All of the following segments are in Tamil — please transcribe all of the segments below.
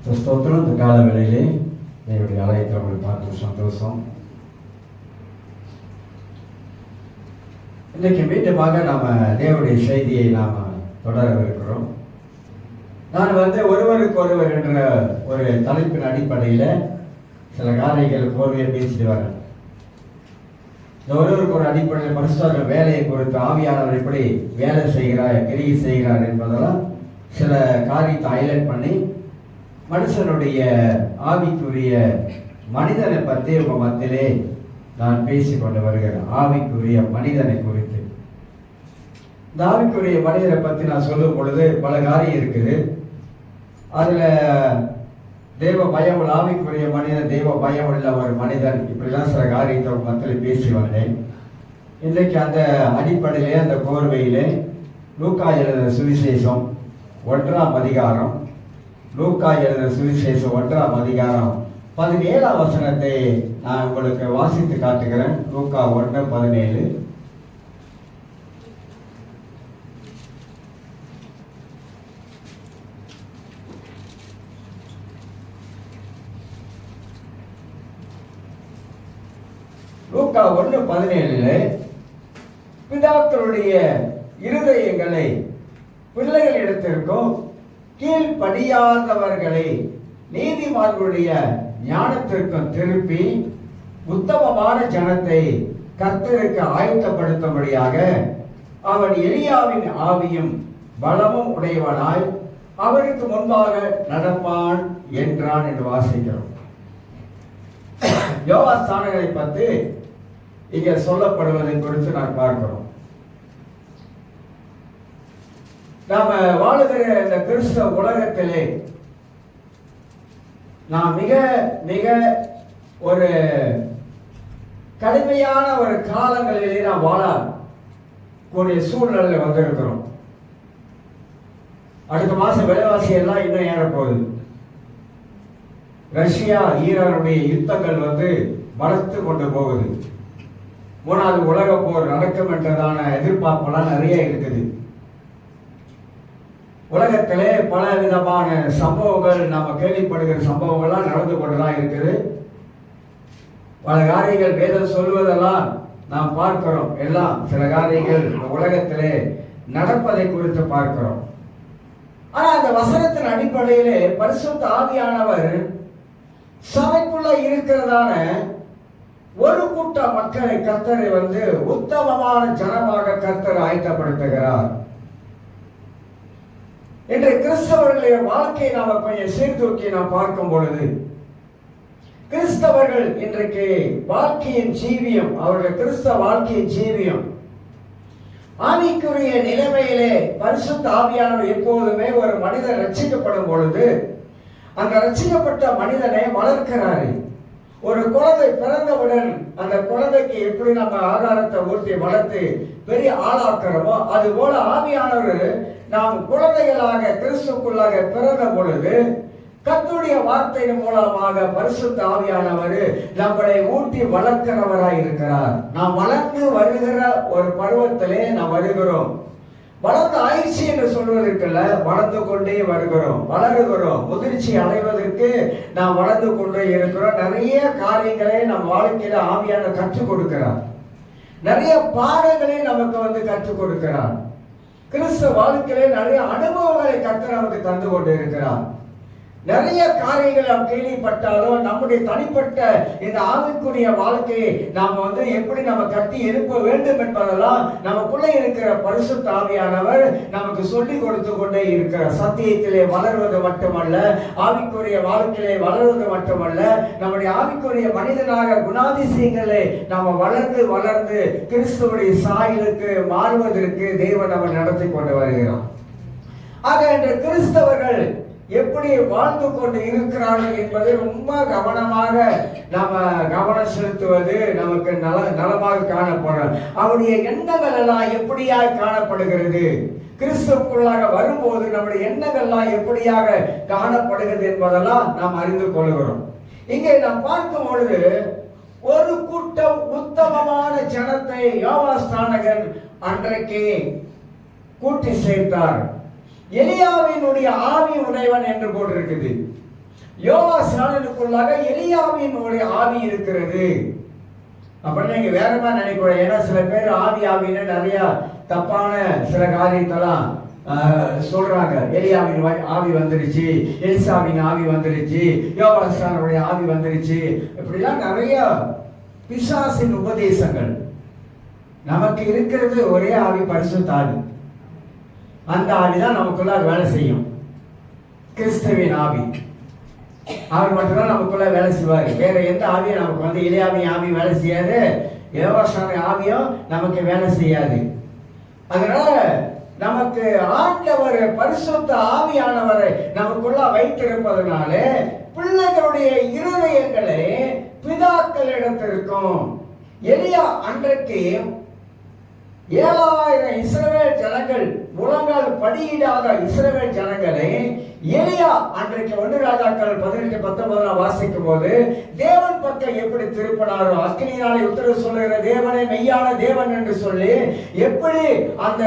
ஸ்தோத்திரம். இந்த கால வேளையிலே என்னுடைய ஆலயத்தில் உங்களை பார்த்து சந்தோஷம். இன்றைக்கு மீண்டுமாக நாம் தேவனுடைய செய்தியை நாம் தொடரவிருக்கிறோம். நான் ஒருவருக்கு ஒருவர் என்ற ஒரு தலைப்பின் அடிப்படையில் சில காரியங்கள் கோர்வையை பேசிட்டு வரேன். இந்த ஒருவருக்கு ஒரு அடிப்படையில் பரிசுத்த வேலையை குறித்து ஆவியானவர் எப்படி வேலை செய்கிறார், கிரியை செய்கிறார் என்பதெல்லாம் சில காரியத்தை ஹைலைட் பண்ணி மனுஷனுடைய ஆவிக்குரிய மனிதனை பற்றி உங்கள் மத்தியிலே நான் பேசி கொண்டு வருகிறேன். ஆவிக்குரிய மனிதனை குறித்து, இந்த ஆவிக்குரிய மனிதனை பற்றி நான் சொல்லும் பொழுது பல காரியம் இருக்குது. அதில் தெய்வ பயம் உள்ள ஆவிக்குரிய மனிதன், தெய்வ பயம் உள்ள ஒரு மனிதன், இப்படிலாம் சில காரியத்தை உங்கள் மத்தியில் பேசி வந்தேன். இன்றைக்கு அந்த அடிப்படையிலே, அந்த கோர்வையிலே லூக்கா எழுதின சுவிசேஷம் 1ஆம் அதிகாரம், லூக்கா எழுதின சுவிசேஷம் 1ஆம் அதிகாரம் 17ஆம் வசனத்தை நான் உங்களுக்கு வாசித்து காட்டுகிறேன். லூக்கா 1:17. லூக்கா 1:17 பிதாக்களுடைய இருதயங்களை பிள்ளைகளிடத்திற்கும் கீழ்ப்படியாதவர்களை நீதிமான்களுடைய ஞானத்திற்கும் திருப்பி உத்தமமான ஜனத்தை கர்த்தருக்கு ஆயத்தப்படுத்தும்படியாக அவன் எலியாவின் ஆவியும் பலமும் உடையவனாய் அவருக்கு முன்பாக நடப்பான் என்றான் என்று வாசிக்கிறோம். யோவாஸ்தானங்களை பற்றி இங்கே சொல்லப்படுவதை குறித்து நான் பார்க்கிறோம். நாம வாழுகிற இந்த கிறிஸ்தவ உலகத்திலே நாம் மிக மிக ஒரு கடுமையான ஒரு காலங்களிலே நாம் வாழக்கூடிய சூழ்நிலை வந்திருக்கிறோம். அடுத்த மாசம் விலைவாசி எல்லாம் இன்னும் ஏறப்போகுது. ரஷ்யா ஈரானுடைய யுத்தங்கள் வளர்த்து கொண்டு போகுது. 3வது உலக போர் நடக்கும் என்றதான எதிர்பார்ப்பெல்லாம் நிறைய இருக்குது. உலகத்திலே பல விதமான சம்பவங்கள், நாம கேள்விப்படுகிற சம்பவங்கள்லாம் நடந்து கொண்டுதான் இருக்குது. பல காரியங்கள் வேதம் சொல்வதெல்லாம் நாம் பார்க்கிறோம். எல்லாம் சில காரியங்கள் உலகத்திலே நடப்பதை குறித்து பார்க்கிறோம். ஆனா அந்த வசனத்தின் அடிப்படையிலே பரிசுத்த ஆவியானவர் சபைக்குள்ள இருக்கிறதான ஒரு கூட்ட மக்களை கர்த்தரை உத்தமமான ஜனமாக கர்த்தர் ஆயத்தப்படுத்துகிறார். இன்றைய கிறிஸ்தவர்களுடைய வாழ்க்கையை நாம கொஞ்சம் சீர்தூக்கி நாம் பார்க்கும் பொழுது, கிறிஸ்தவர்கள் இன்றைக்கு வாழ்க்கையின் ஜீவியம், அவர்கள் கிறிஸ்தவ வாழ்க்கையின் ஜீவியம் ஆவிக்குரிய நிலைமையிலே பரிசுத்த ஆவியானவர் எப்போதுமே ஒரு மனிதன் ரட்சிக்கப்படும் பொழுது அந்த ரட்சிக்கப்பட்ட மனிதனை வளர்க்கிறாரு. ஒரு குழந்தை பிறந்தவுடன் அந்த குழந்தைக்கு எப்படி நம்ம ஆகாரத்தை ஊட்டி வளர்த்து பெரிய ஆளாக்குறோமோ, அது போல ஆவியானவர் நாம் குழந்தைகளாக கிறிஸ்துக்குள்ளாக பிறந்த பொழுது கர்த்தருடைய வார்த்தையின் மூலமாக பரிசுத்த ஆவியானவர் நம்மளை ஊட்டி வளர்க்கிறவராய் இருக்கிறார். நாம் வளர்ந்து வருகிற ஒரு பருவத்திலே நாம் வருகிறோம். வளர்ந்து ஆயிடுச்சு என்று சொல்வதற்குள்ள வளர்ந்து கொண்டே வருகிறோம், வளருகிறோம். முதிர்ச்சி அடைவதற்கு நாம் வளர்ந்து கொண்டே இருக்கிறோம். நிறைய காரியங்களை நம் வாழ்க்கையில ஆவியான கற்றுக் கொடுக்கிறார். நிறைய பாடங்களை நமக்கு கற்றுக் கொடுக்கிறார். கிறிஸ்தவ வாழ்க்கையிலே நிறைய அனுபவங்களை கர்த்தர் நமக்கு தந்து கொண்டு இருக்கிறார். நிறைய காரியங்கள் நாம் கேள்விப்பட்டாலும் நம்முடைய தனிப்பட்ட இந்த ஆவிக்குரிய வாழ்க்கையை நாம் எப்படி நம்ம கட்டி எழுப்ப வேண்டும் என்பதெல்லாம் நமக்குள்ளே இருக்கிற பரிசுத்த ஆவியானவர் நமக்கு சொல்லி கொடுத்து கொண்டே இருக்கிறார். சத்தியத்திலே வளர்வது மட்டுமல்ல, ஆவிக்குரிய வாழ்க்கையிலே வளர்வது மட்டுமல்ல, நம்முடைய ஆவிக்குரிய மனிதனாக குணாதிசயங்களை நாம வளர்ந்து வளர்ந்து கிறிஸ்துவுடைய சாயலுக்கு மாறுவதற்கு தேவன் நம்ம நடத்தி கொண்டு வருகிறோம். ஆக இன்று கிறிஸ்தவர்கள் எப்படி வாழ்ந்து கொண்டு இருக்கிறார்கள் என்பதை ரொம்ப கவனமாக நாம கவனம் செலுத்துவது நமக்கு நலமாக காணப்படும். அவருடைய எண்ணங்கள் எல்லாம் எப்படியாக காணப்படுகிறது, கிறிஸ்துவுக்குள்ளாக வரும்போது நம்முடைய எண்ணங்கள்லாம் எப்படியாக காணப்படுகிறது என்பதெல்லாம் நாம் அறிந்து கொள்கிறோம். இங்கே நாம் பார்க்கும் பொழுது ஒரு கூட்டம் உத்தமமான ஜனத்தை யோவாஸ்தானகன் அன்றைக்கு கூட்டி சேர்த்தார். எலியாவினுடைய ஆவி உடையவன் என்று போட்டிருக்குது. யோவாஸ்நானனுக்குள்ளாக எலியாவின் ஆவி இருக்கிறது. அப்படின்னு நீங்க வேற மாதிரி நினைக்கூடாது. ஏன்னா சில பேர் ஆவின்னு நிறைய தப்பான சில காரியத்தெல்லாம் சொல்றாங்க. எலியாவின் ஆவி வந்துருச்சு, எலிசாவின் ஆவி வந்துருச்சு, யோவாஸ்நானனுடைய ஆவி வந்துருச்சு, இப்படிலாம் நிறைய பிசாசின் உபதேசங்கள். நமக்கு இருக்கிறது ஒரே ஆவி, பரிசுத்த ஆவி. அந்த ஆவிதான் நமக்குள்ள வேலை செய்யும். கிறிஸ்துவின் ஆவி அவர் மட்டும்தான் நமக்குள்ள வேலை செய்வார். வேற எந்த ஆவியும் நமக்கு எலியாவின் ஆவி வேலை செய்யாது, யோவாஸ்நானின் ஆவியும் நமக்கு வேலை செய்யாது. அதனால நமக்கு ஆண்டவர் பரிசுத்த ஆவியானவரை நமக்குள்ள வைத்திருப்பதனால பிள்ளைகளுடைய இருதயங்களை பிதாக்களிடத்திற்கும். எலியா அன்றைக்கு 7000 இஸ்ரவேல் ஜனங்கள், முழங்கால் படியிடாத இஸ்ரவேல் ஜனங்களை எலியா அன்றைக்கு 1 ராஜாக்கள் 18:19 வாசிக்கும் போது தேவன் பக்கம் எப்படி திருப்பினாரோ, அக்கினியினாலே உத்தரவு சொல்லுகிற தேவனே மெய்யான தேவன் என்று சொல்லி எப்படி அந்த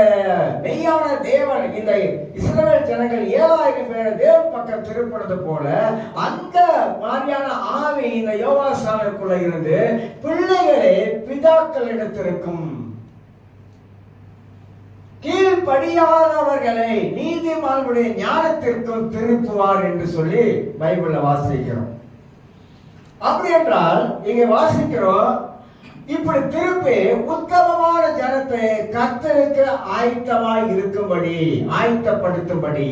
மெய்யான தேவன் இந்த இஸ்ரவேல் ஜனங்கள் 7000 பேரை தேவன் பக்கம் திருப்பினது போல அந்த மாதிரியான ஆவி இந்த யோவாஸ்நானுக்குள்ள இருந்து பிள்ளைகளே பிதாக்களிடத்திற்கும் கீழ்படியாதவர்களை நீதிமான்களுடைய ஞானத்திற்கும் திருப்புவார் என்று சொல்லி பைபிள்ல வாசிக்கிறோம். அப்படி என்றால் இங்க வாசிக்கிறோம், இப்படி திருப்பி உத்தமமான ஜனத்தை கர்த்தருக்கு ஆயத்தமாய் இருக்கும்படி, ஆயத்தப்படுத்தும்படி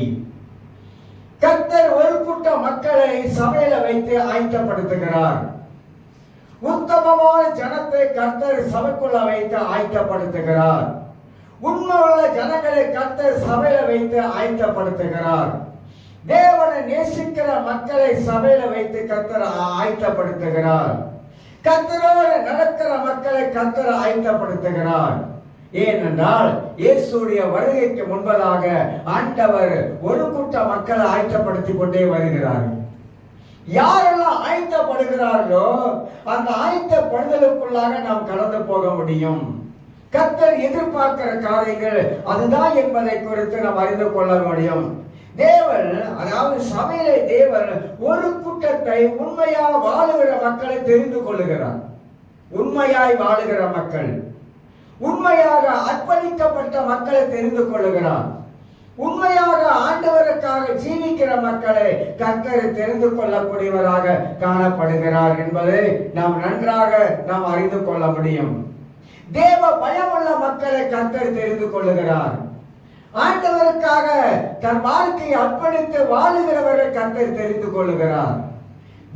கர்த்தர் ஒரு கூட்ட மக்களை சபையில வைத்து ஆயத்தப்படுத்துகிறார். உத்தமமான ஜனத்தை கர்த்தர் சபைக்குள்ள வைத்து ஆயத்தப்படுத்துகிறார். உண்மையுள்ள ஜனங்களை கர்த்தர் சபையில வைத்து ஆயத்தப்படுத்துகிறார். தேவனை நேசிக்கிற மக்களை சபையில வைத்து கர்த்தர் ஆயத்தப்படுத்துகிறார். கர்த்தரோடு நடக்கிற மக்களை கர்த்தர் ஆயத்தப்படுத்துகிறார். ஏனென்றால் இயேசுடைய வருகைக்கு முன்பதாக ஆண்டவர் ஒரு கூட்ட மக்களை ஆயத்தப்படுத்திக் கொண்டே வருகிறார். யாரெல்லாம் ஆயத்தப்படுகிறார்களோ அந்த ஆயத்தப்படுதலுக்குள்ளாக நாம் கடந்து போக முடியும். கர்த்தர் எதிர்பார்க்கிற காரியங்கள் அதுதான் என்பதை குறித்து நாம் அறிந்து கொள்ள முடியும். தேவன், அதாவது சபையிலே தேவன் ஒரு கூட்டத்தை உண்மையாக வாழுகிற மக்களை தெரிந்து கொள்ளுகிறார். உண்மையாய் வாழுகிற மக்கள், உண்மையாக அர்ப்பணிக்கப்பட்ட மக்களை தெரிந்து கொள்ளுகிறார். உண்மையாக ஆண்டவருக்காக ஜீவிக்கிற மக்களை கர்த்தர் தெரிந்து கொள்ளக்கூடியவராக காணப்படுகிறார் என்பதை நாம் நன்றாக நாம் அறிந்து கொள்ள முடியும். தேவ பயமுள்ள மக்களை கர்த்தர் தெரிந்து கொள்ளுகிறார். ஆண்டவருக்காக தன் வாழ்க்கையை அர்ப்பணித்து வாழுகிறவரை கர்த்தர் தெரிந்து கொள்ளுகிறார்.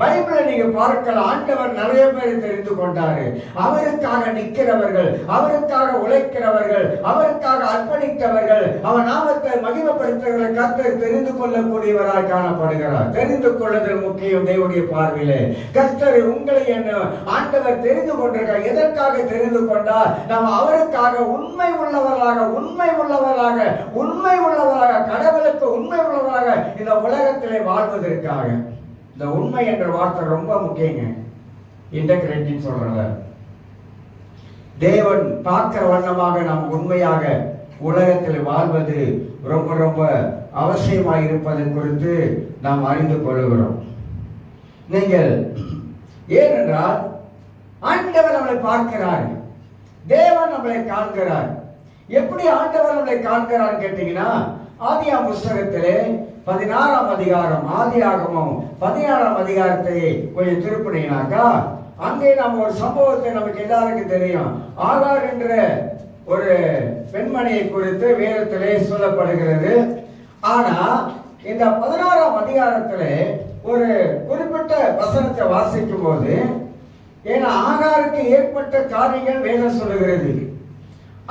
பைபிளை நீங்க பார்க்கலாம், ஆண்டவர் நிறைய பேரை தெரிந்து கொண்டாரு. அவருக்காக நிற்கிறவர்கள், அவருக்காக உழைக்கிறவர்கள், அவருக்காக அர்ப்பணித்தவர்கள், அவன் நாமத்தை மகிமைப்படுத்துகிறவர்களை கர்த்தர் தெரிந்து கொள்ளக்கூடியவராய் காணப்படுகிறார். தெரிந்து கொள்ளுதல் முக்கியம் தேவனுடைய பார்வையிலே. கர்த்தர் உங்களை என்ன ஆண்டவர் தெரிந்து கொண்டிருக்கிறார். எதற்காக தெரிந்து கொண்டார்? நாம் அவருக்காக உண்மை உள்ளவர்களாக கடவுளுக்கு உண்மை உள்ளவராக இந்த உலகத்திலே வாழ்வதற்காக. இந்த உண்மை என்ற வார்த்தை ரொம்ப முக்கியங்க. இன்டெகிரிட்டின்னு சொல்றல, தேவன் பார்க்கிற வண்ணமாக நாம் உண்மையாக உலகத்தில் வாழ்வது ரொம்ப ரொம்ப அவசியமாக இருப்பதை குறித்து நாம் அறிந்து கொள்கிறோம். நீங்கள் ஏனென்றால் ஆண்டவர் நம்மளை பார்க்கிறார், தேவன் நம்மளை காண்கிறார். எப்படி ஆண்டவர் நம்மளை காண்கிறார் கேட்டீங்கன்னா, ஆதியாகம புஸ்தகத்திலே 16ஆம் அதிகாரம், ஆதியாகமம் 16ஆம் அதிகாரத்தை கொஞ்சம் திருப்பினீங்கன்னாக்கா அங்கே நாம் ஒரு சம்பவத்தை நமக்கு எல்லாருக்கும் தெரியும். ஆகார் என்ற ஒரு பெண்மணியை குறித்து வேதத்திலே சொல்லப்படுகிறது. ஆனா இந்த 16ஆம் அதிகாரத்திலே ஒரு குறிப்பிட்ட வசனத்தை வாசிக்கும் போது, ஏன்னா ஆகாருக்கு ஏற்பட்ட காரியங்கள் வேதம் சொல்லுகிறது.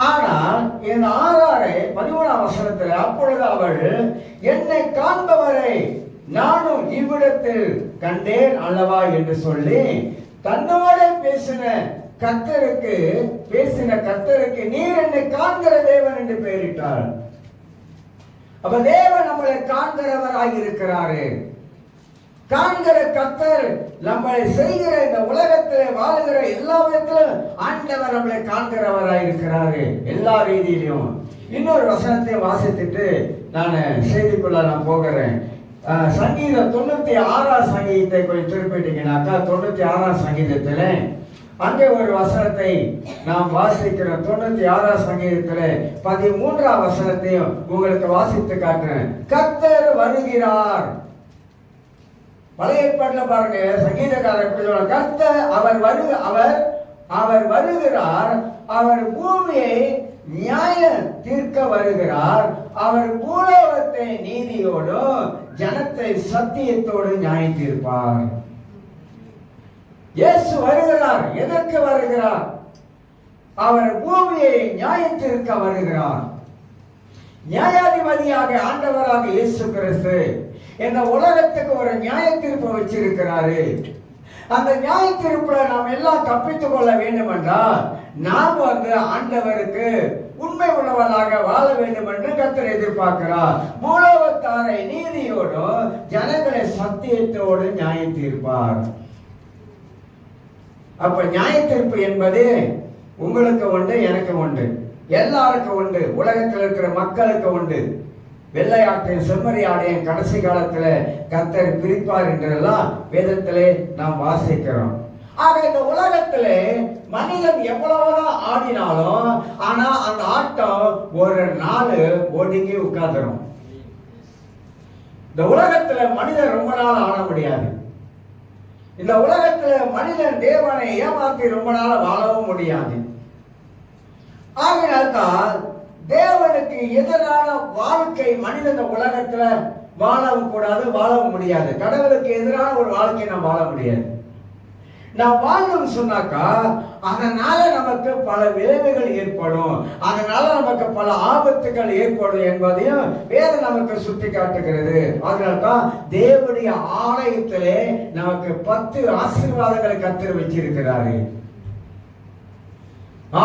ஆனால் இந்த ஆகாரை 13ஆம் வசனத்தில், அப்பொழுது அவள் என்னை காண்பவரை நானும் இவ்விடத்தில் கண்டேன் அல்லவா என்று சொல்லி தன்னோட பேசின கர்த்தருக்கு நீர் என்னை காண்கிற தேவன் என்று பெயரிட்டாள். அப்ப தேவன் நம்மளை காண்கிறவராக இருக்கிறாரு. காண்கிற கர்த்தர் நம்மளை செய்கிற இந்த உலகத்தில் வாழுகிற எல்லா விதத்திலும் ஆண்டவர் நம்மளை காண்கிறவராக இருக்கிறாரு, எல்லா ரீதியிலும். இன்னொரு வசனத்தை வாசித்துட்டு நான் செய்திக்குள்ள நான் போகிறேன். சங்கீதம் 96 சங்கீதத்தை கொஞ்சம் திருப்பிட்டீங்கன்னாக்கா 96 சங்கீதத்துல அங்கே ஒரு வசனத்தை நாம் வாசிக்கிறோம். 96 சங்கீதத்துல 13 வசனத்தையும் உங்களுக்கு வாசித்து காட்டுறேன். கர்த்தர் வருகிறார். பழைய ஏற்பாட்டுல பாருங்க, சங்கீதக்காரர் எப்படி சொல்றாங்க, கர்த்தர் அவர் வருகிறார், அவர் பூமியை நியாய தீர்க்க வருகிறார், அவர் பூலோகத்தை நீதியோடும் ஜனத்தை சத்தியத்தோடு நியாயம் தீர்ப்பார். இயேசு வருகிறார். எதற்கு வருகிறார்? அவர் பூமியை நியாயம் தீர்க்க வருகிறார். நியாயாதிபதியாக ஆண்டவராக இயேசு கிறிஸ்து இந்த உலகத்துக்கு ஒரு நியாய தீர்ப்பு வச்சிருக்கிறாரு. அந்த நியாய தீர்ப்புல நாம் எல்லாம் தப்பித்துக் கொள்ள வேண்டும் என்றால் நாம் ஆண்டவருக்கு உண்மை உள்ளவராக வாழ வேண்டும் என்று கர்த்தர் எதிர்பார்க்கிறார். பூலோகத்தாரை நீதியோடும் ஜனங்களை சத்தியத்தோடு நியாயம் தீர்ப்பார். அப்ப நியாய தீர்ப்பு என்பது உங்களுக்கு உண்டு, எனக்கு உண்டு, எல்லாருக்கும் உண்டு, உலகத்தில் இருக்கிற மக்களுக்கு உண்டு. வெள்ளையாட்டையும் செம்மறியாடையும் கடைசி காலத்துல கர்த்தர் பிரிப்பார் என்றெல்லாம் வேதத்திலே நாம் வாசிக்கிறோம். ஆக இந்த உலகத்திலே மனிதன் எவ்வளவுதான் ஆடினாலும் ஆனா அந்த ஆட்டம் ஒரு நாள் ஒடுங்கி உட்கார்ந்துரும். இந்த உலகத்துல மனிதன் ரொம்ப நாள் ஆட முடியாது. இந்த உலகத்துல மனிதன் தேவனை ஏமாற்றி ரொம்ப நாள் வாழவும் முடியாது. ஆகினால்தான் தேவனுக்கு எதிரான வாழ்க்கை மனிதன் உலகத்துல வாழவும் கூடாது, வாழவும் முடியாது. கடவுளுக்கு எதிரான ஒரு வாழ்க்கையை நாம் வாழ முடியாது. நான் வாழணும் சொன்னாக்கா அதனால நமக்கு பல விளைவுகள் ஏற்படும், அதனால நமக்கு பல ஆபத்துகள் ஏற்படும் என்பதையும் வேதம் நமக்கு சுட்டி காட்டுகிறது. அதனால்தான் தேவனுடைய ஆலயத்திலே நமக்கு 10 ஆசீர்வாதங்களை கர்த்தர் வச்சிருக்கிறாரு.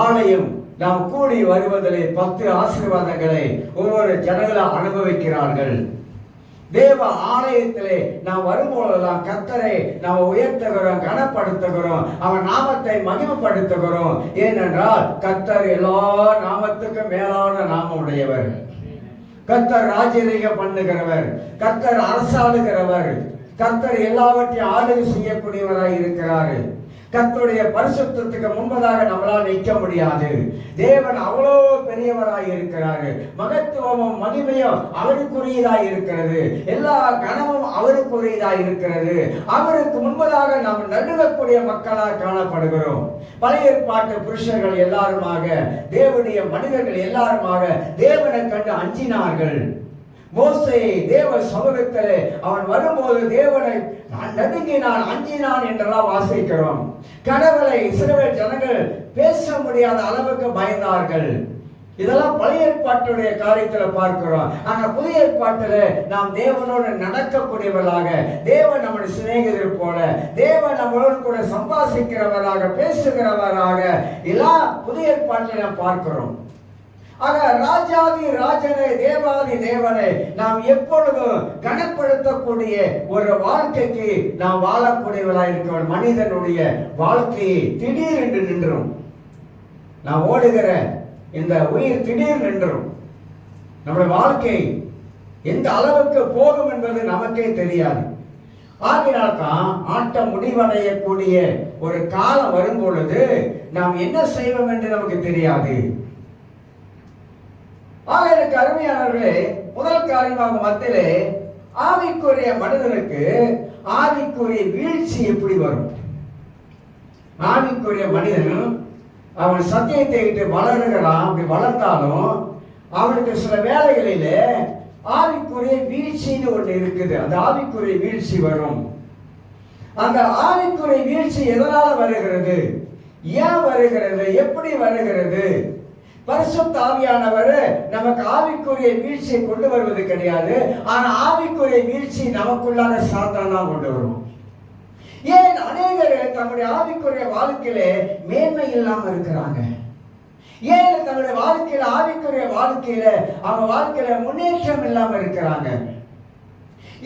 ஆலயம் நாம் கூடி வருவதிலே 10 ஆசீர்வாதங்களை ஒவ்வொரு ஜனங்களும் அனுபவிக்கிறார்கள். தேவ ஆலயத்திலே நாம் வரும்போதெல்லாம் கர்த்தரை நாம் உயர்த்துகிறோம், கனப்படுத்துகிறோம், அவன் நாமத்தை மகிமைப்படுத்துகிறோம். ஏனென்றால் கர்த்தர் எல்லா நாமத்துக்கும் மேலான நாமம் உடையவர். கர்த்தர் ராஜரீகம் பண்ணுகிறவர், கர்த்தர் அரசாளுகிறவர், கர்த்தர் எல்லாவற்றையும் ஆளுகை செய்யக்கூடியவராய் இருக்கிறாரு. கர்த்தருடைய பரிசுத்தத்துக்கு முன்பதாக நம்மளால் நிற்க முடியாது. தேவன் அவ்வளோ பெரியவராய் இருக்கிறாரு. மகத்துவமும் மகிமையும் அவருக்குரியதாய் இருக்கிறது. எல்லா கனமும் அவருக்குரியதாய் இருக்கிறது. அவருக்கு முன்பதாக நாம் நடுங்கக்கூடிய மக்களாக காணப்படுகிறோம். பழைய ஏற்பாட்டு புருஷர்கள் எல்லாருமாக, தேவனுடைய மனிதர்கள் எல்லாருமாக தேவனை கண்டு அஞ்சினார்கள். மோசே தேவ சமூகத்திலே அவன் வரும்போது தேவனை நடுங்கினான், அஞ்சினான் என்றெல்லாம் வாசிக்கிறோம். கடவுளை இஸ்ரவேல் ஜனங்கள் பேச முடியாத அளவுக்கு பயந்தார்கள். இதெல்லாம் பழைய ஏற்பாட்டுடைய காரியத்துல பார்க்கிறோம். ஆனா புதிய ஏற்பாட்டுல நாம் தேவனோடு நடக்கக்கூடியவர்களாக, தேவன் நம்முடைய சிநேகிதர் போல, தேவன் நம்மளோடு கூட சம்பாசிக்கிறவராக, பேசுகிறவராக எல்லாம் புதிய ஏற்பாட்டில் நாம் பார்க்கிறோம். ஆக ராஜாதி ராஜனை, தேவாதி தேவனை நாம் எப்பொழுதும் கனப்படுத்தக்கூடிய ஒரு வாழ்க்கைக்கு நாம் வாழக்கூடியவர்களாக இருக்கிற மனிதனுடைய வாழ்க்கையை திடீரென்று நின்றும். நாம் ஓடுகிற இந்த உயிர் திடீர் நின்றும். நம்முடைய வாழ்க்கை எந்த அளவுக்கு போகும் என்பது நமக்கே தெரியாது. ஆகினால்தான் ஆட்டம் முடிவடையக்கூடிய ஒரு காலம் வரும் பொழுது நாம் என்ன செய்வோம் என்று நமக்கு தெரியாது. ஆக எனக்கு அருமையானவர்களே, முதல் காரியமாக மத்தியிலே ஆவிக்குரிய மனிதனுக்கு ஆவிக்குரிய வீழ்ச்சி எப்படி வரும்? ஆவிக்குரிய மனிதன் அவன் சத்தியத்தை விட்டு வளருகிறான். அப்படி வளர்ந்தாலும் அவனுக்கு சில வேலைகளிலே ஆவிக்குரிய வீழ்ச்சின்னு ஒன்று இருக்குது. அந்த ஆவிக்குரிய வீழ்ச்சி வரும். அந்த ஆவிக்குரிய வீழ்ச்சி எதனால வருகிறது, ஏன் வருகிறது, எப்படி வருகிறது? பரிசுத்த ஆவியானவர் நமக்கு ஆவிக்குரிய வீழ்ச்சியை கொண்டு வருவது கிடையாது. ஆனா ஆவிக்குரிய வீழ்ச்சி நமக்குள்ளான சாத்தானா கொண்டு வரும். ஏன் அநேகர் தங்களுடைய ஆவிக்குரிய வாழ்க்கையில மேன்மை இல்லாம இருக்கிறாங்க? ஏன் தங்களுடைய வாழ்க்கையில ஆவிக்குரிய வாழ்க்கையில அவங்க வாழ்க்கையில முன்னேற்றம் இல்லாம இருக்கிறாங்க?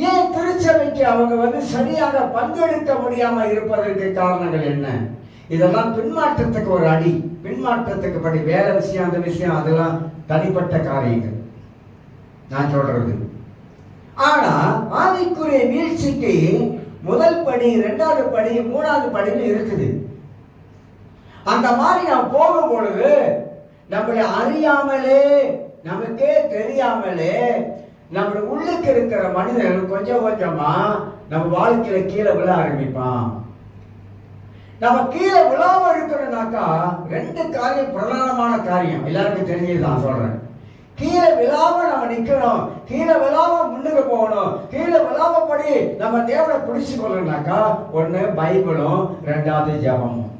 ஏன் திருச்சபைக்கு அவங்க சரியாக பங்கெடுக்க முடியாம இருப்பதற்கு காரணங்கள் என்ன? இதெல்லாம் பின்மாற்றத்துக்கு ஒரு அடி. பின்மாற்றத்துக்கு படி வேலை விஷயம், அந்த விஷயம் அதெல்லாம் தனிப்பட்ட காரியங்கள் நான் சொல்றது. ஆனா ஆவி ஆவிக்குரிய வீழ்ச்சிக்கு முதல் படி, இரண்டாவது படி, மூணாவது படின்னு இருக்குது. அந்த மாதிரி நாம் போகும் பொழுது நம்மளை அறியாமலே, நமக்கே தெரியாமலே நம்ம உள்ளுக்கு இருக்கிற மனிதர்கள் கொஞ்சம் கொஞ்சமா நம்ம வாழ்க்கையில கீழே விழ ஆரம்பிப்பான். நம்ம கீழே விழாம இருக்கணும்னாக்கா ரெண்டு காரியம், பிரதானமான காரியம் எல்லாருக்கும் தெரிஞ்சதுதான் சொல்றேன். கீழே விழாம நம்ம நிக்கணும், கீழே விழாம முன்னுக்கு போகணும். கீழே விழாம படி நம்ம தேவனை பிடிச்சு கொள்ளணும்னாக்கா ஒண்ணு பைபிளும், ரெண்டாவது ஜெபமும்.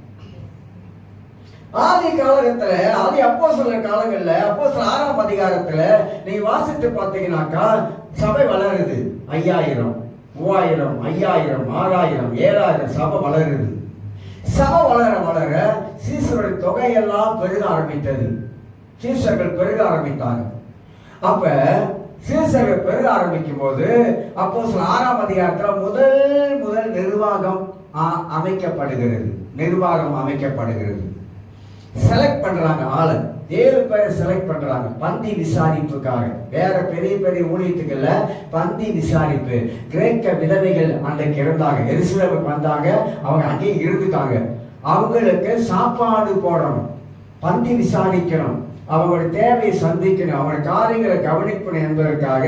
ஆதி காலகட்டத்துல, ஆதி அப்போஸ்தலர் காலங்கள்ல, அப்போஸ்தலர் 6ஆம் அதிகாரத்துல நீங்க வாசித்து பார்த்தீங்கன்னாக்கா சபை வளருது. 5000, 3000, 5000, 6000, 7000 சபை வளருது. சபை வளர வளர சீசருடைய தொகையெல்லாம் பெருக ஆரம்பித்தது. சீசர்கள் பெருக ஆரம்பித்தாங்க. அப்ப சீசர்கள் பெருக ஆரம்பிக்கும் போது அப்போஸ்தலர் 6ஆம் அதிகாரத்துல முதல் நிர்வாகம் அமைக்கப்படுகிறது. நிர்வாகம் அமைக்கப்படுகிறது. செலக்ட் பண்றாங்க ஆளு, 7 பேரை செலக்ட் பண்றாங்க பந்தி விசாரிப்புக்காக. வேற பெரிய பெரிய ஊழியத்துக்குள்ள பந்தி விசாரிப்பு. கிரேக்க விதவைகள் அன்றைக்கு இருந்தாங்க, எருசலேமுக்கு வந்தாங்க, அவங்க அங்கேயே இருந்துட்டாங்க. அவங்களுக்கு சாப்பாடு போடணும், பந்தி விசாரிக்கணும், அவங்களுடைய தேவையை சந்திக்கணும், அவங்க காரியங்களை கவனிக்கணும் என்பதற்காக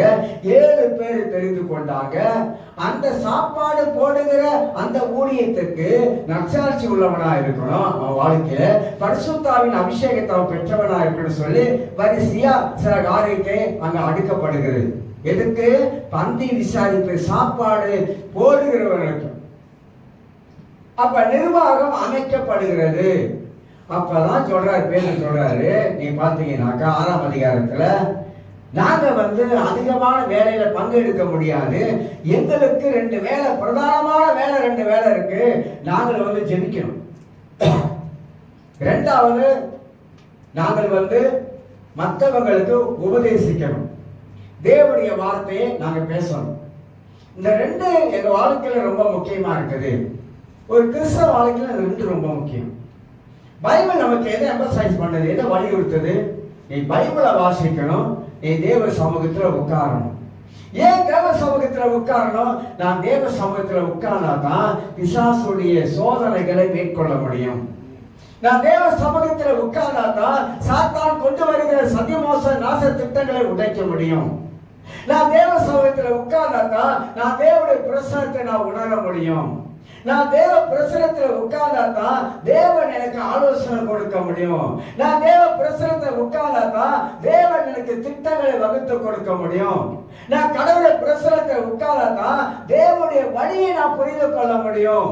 7 பேர் தெரிந்து கொண்டாங்க. அந்த சாப்பாடு போடுகிற அந்த ஊழியத்துக்கு நற்சாட்சி உள்ளவனா இருக்கணும், அவன் வாழ்க்கையில பரிசுத்தாவின் அபிஷேகத்தை அவன் பெற்றவனா இருக்கணும் சொல்லி வரிசையா சில காரியத்தை அங்க அடுக்கப்படுகிறது. எதுக்கு? பந்தி விசாரிப்பு, சாப்பாடு போடுகிறவர்களுக்கு. அப்ப நிர்வாகம் அமைக்கப்படுகிறது. அப்பதான் சொல்றாரு, பேர் சொல்றாரு, நீ பாத்தீங்கன்னாக்கா 6ஆம் அதிகாரத்துல நாங்க அதிகமான வேலையில பங்கெடுக்க முடியாது, எங்களுக்கு 2 வேலை, பிரதானமான வேலை 2 வேலை இருக்கு. நாங்கள் ஜெபிக்கணும். இரண்டாவது நாங்கள் மற்றவங்களுக்கு உபதேசிக்கணும், தேவனுடைய வார்த்தையை நாங்க பேசணும். இந்த 2 எங்க வாழ்க்கையில ரொம்ப முக்கியமா இருக்குது. ஒரு கிறிஸ்தவ வாழ்க்கையில இந்த 2 ரொம்ப முக்கியம். பைபிள் நமக்கு எதை எம்பசைஸ் பண்ணது, எதை வலியுறுத்தது? நீ பைபிளை வாசிக்கணும், நீ தேவ சமூகத்துல உட்காரணும். ஏன் தேவ சமூகத்துல உட்காரணும்? நான் தேவ சமூகத்துல உட்கார்ந்தாதான் பிசாசுடைய சோதனைகளை மேற்கொள்ள முடியும். நான் தேவ சமூகத்துல உட்கார்ந்தாதான் சாத்தான் கொண்டு வருகிற சதிமோச நாச திட்டங்களை உடைக்க முடியும். நான் தேவ சமூகத்துல உட்கார்ந்தாதான் நான் தேவனுடைய பிரசனத்தை நான் உணர முடியும். நான் தேவ பிரசனத்துல உட்கார்ந்தாதான் தேவன் எனக்கு ஆலோசனை கொடுக்க முடியும். நான் தேவ பிரசனத்துல உட்கார்ந்தாதான் தேவன் எனக்கு திட்டங்களை வகுத்து கொடுக்க முடியும். நான் கடவுளுடைய பிரசனத்துல உட்கார்ந்தாதான் தேவனுடைய வழியை நான் புரிந்து கொள்ள முடியும்.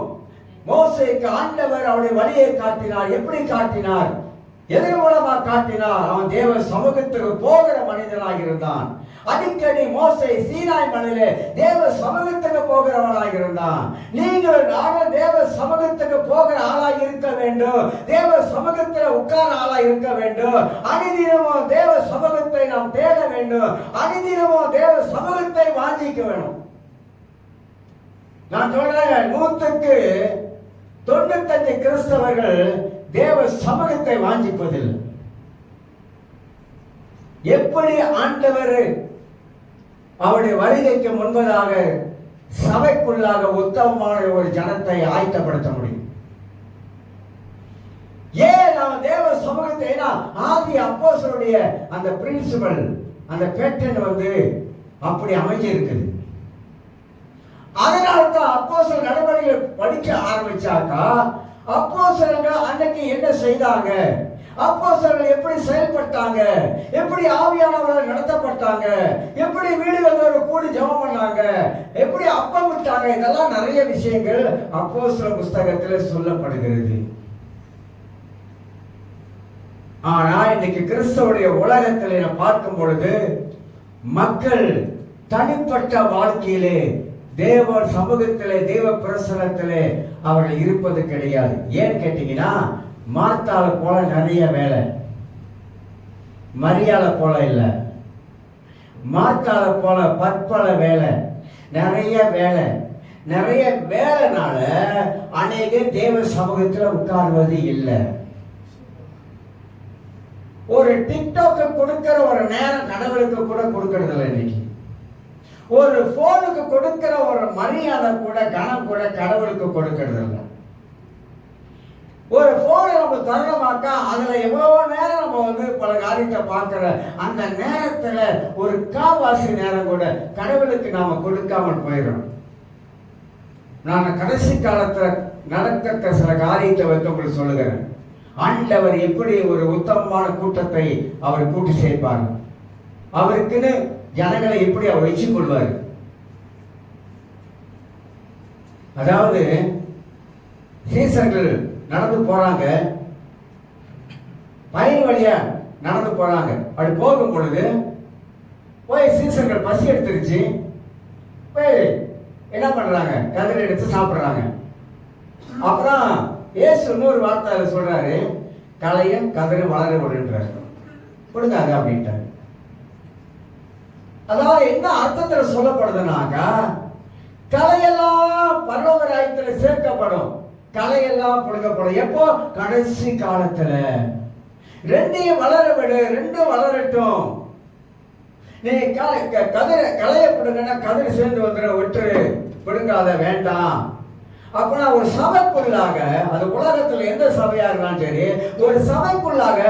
மோசேக்கு ஆண்டவர் அவருடைய வழியை காட்டினார். எப்படி காட்டினார்? எதன் மூலமா காட்டினார்? அவன் தேவ சமூகத்துக்கு போகிற மனிதனாக இருந்தான். அடிக்கடி மோசே சீனாய் மலையிலே தேவ சமூகத்துக்கு போகிறவனாக இருந்தான். நீங்கள் நானும் தேவ சமூகத்துக்கு போகிற ஆளாக இருக்க வேண்டும். தேவ சமூகத்தில் உட்கார ஆளாக இருக்க வேண்டும். அனுதினமும் தேவ சமூகத்தை நாம் தேட வேண்டும். அனுதினமும் தேவ சமூகத்தை வாஞ்சிக்க வேணும். நான் சொல்றேன், 100க்கு 95 கிறிஸ்தவர்கள் தேவ சமூகத்தை வாஞ்சிப்பதில்லை. எப்படி ஆண்டவர் அவருடைய வருகைக்கு முன்பதாக சபைக்குள்ளாக உத்தமமான ஒரு ஜனத்தை ஆயத்தப்படுத்த முடியும்? ஏன் நாம் தேவ சமூகத்தை, ஆதி அப்போஸ்தலருடைய அந்த பிரின்சிபல், அந்த பேட்டர்ன் அப்படி அமைஞ்சிருக்குது. அதனால்தான் அப்போஸ்தலர் நடவடிக்கைகளை படிக்க ஆரம்பிச்சாக்கா அப்போஸ்தலர்கள் அன்னைக்கு என்ன செய்தாங்க, அப்போஸ்தலர்கள் எப்படி செயல்பட்டாங்க, எப்படி ஆவியானவர்கள் நடத்தப்பட்டாங்க, எப்படி வீடுகளோடு கூடி ஜெபம் பண்ணாங்க, எப்படி அப்பம் விட்டாங்க, இதெல்லாம் நிறைய விஷயங்கள் அப்போஸ்தலர் புஸ்தகத்தில் சொல்லப்படுகிறது. ஆனா இன்னைக்கு கிறிஸ்தவருடைய உலகத்தில் பார்க்கும் பொழுது மக்கள் தனிப்பட்ட வாழ்க்கையிலே தேவ சமூகத்திலே தேவ பிரசனத்திலே அவர்கள் இருப்பது கிடையாது. ஏன் கேட்டீங்கன்னா, மார்த்தாள போல நிறைய வேலை, மரியாள போல இல்லை. மார்த்தாள போல பற்பல வேலை, நிறைய வேலை, நிறைய வேலைனால அநேக தேவ சமூகத்தில் உட்கார்வது இல்லை. ஒரு டிக்டாக்கு கொடுக்கிற ஒரு நேரம் கடவுளுக்கு கூட கொடுக்கறது இல்லை. இன்னைக்கு ஒரு போனுக்கு கொடுக்கிற ஒரு மரியாதை கூட கனம் கூட கடவுளுக்கு கொடுக்கறது இல்லை. ஒரு போனை நம்ம தருணமாக்கா அதுல எவ்வளவு நேரம் நம்ம பல காரியத்தை பார்க்கிற அந்த நேரத்துல ஒரு காவாசி நேரம் கூட கடவுளுக்கு நாம கொடுக்காமல் போயிடும். நான் கடைசி காலத்துல நடக்க சில காரியத்தை உங்களுக்கு சொல்லுகிறேன். ஆண்டவர் எப்படி ஒரு உத்தமமான கூட்டத்தை அவர் கூட்டி சேர்ப்பார், அவருக்குன்னு ஜனங்களை எப்படி அவர் வச்சு கொள்வார். அதாவது சீசர்கள் நடந்து போறாங்க, பயிர் வழியா நடந்து போறாங்க. அப்படி போகும் பொழுது போய் சீசர்கள் பசி எடுத்துருச்சு, போய் என்ன பண்றாங்க, கதிரை எடுத்து சாப்பிடுறாங்க. அப்புறம் இயேசு இன்னொரு வார்த்தை சொல்றாரு, களையும் கதிரை வளர விடுன்றாரு, கொடுங்காங்க அப்படின்ட்டாரு. அதாவது என்ன அர்த்தத்துல சொல்லப்படுதுனாக்கா, களையெல்லாம் பரலோக ராஜ்யத்துல சேர்க்கப்படும், களையெல்லாம் புடுங்கப்படும். எப்போ? கடைசி காலத்துல. ரெண்டையும் வளர விடு, ரெண்டும் வளரட்டும். நீ களைய புடுங்கன்னா கதிர் சேர்ந்து வந்துட, விட்டுரு, பிடுங்காத, வேண்டாம். அப்படின்னா ஒரு சபைக்குள்ளாக, அது உலகத்துல எந்த சபையா இருந்தாலும் சரி, ஒரு சபைக்குள்ளாக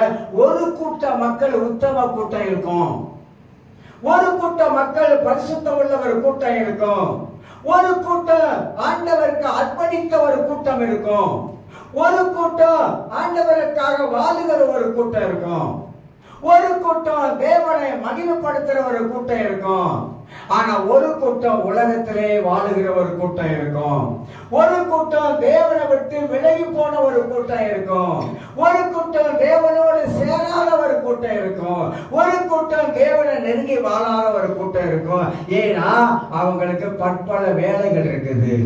ஒரு கூட்ட மக்கள் உத்தம கூட்டம் இருக்கும், ஒரு கூட்ட மக்கள் பரிசுத்தம் உள்ள ஒரு கூட்டம் இருக்கும், ஒரு கூட்டம் ஆண்டவருக்கு அர்ப்பணித்த ஒரு கூட்டம் இருக்கும், ஒரு கூட்டம் ஆண்டவருக்காக வாழுகிற ஒரு கூட்டம் இருக்கும், ஒரு கூட்டம் தேவனை மகிமைப்படுத்துற ஒரு கூட்டம் இருக்கும். ஆனா ஒரு கூட்டம் உலகத்திலே வாழுகிற ஒரு கூட்டம் இருக்கும், ஒரு கூட்டம் தேவனை விட்டு விலகி போன ஒரு கூட்டம் இருக்கும், ஒரு கூட்டம் தேவனோடு சேராத ஒரு கூட்டம் இருக்கும், ஒரு கூட்டம் தேவனை நெருங்கி வாழாத ஒரு கூட்டம் இருக்கும். ஏன்னா அவங்களுக்கு பற்பல வேலைகள் இருக்குது.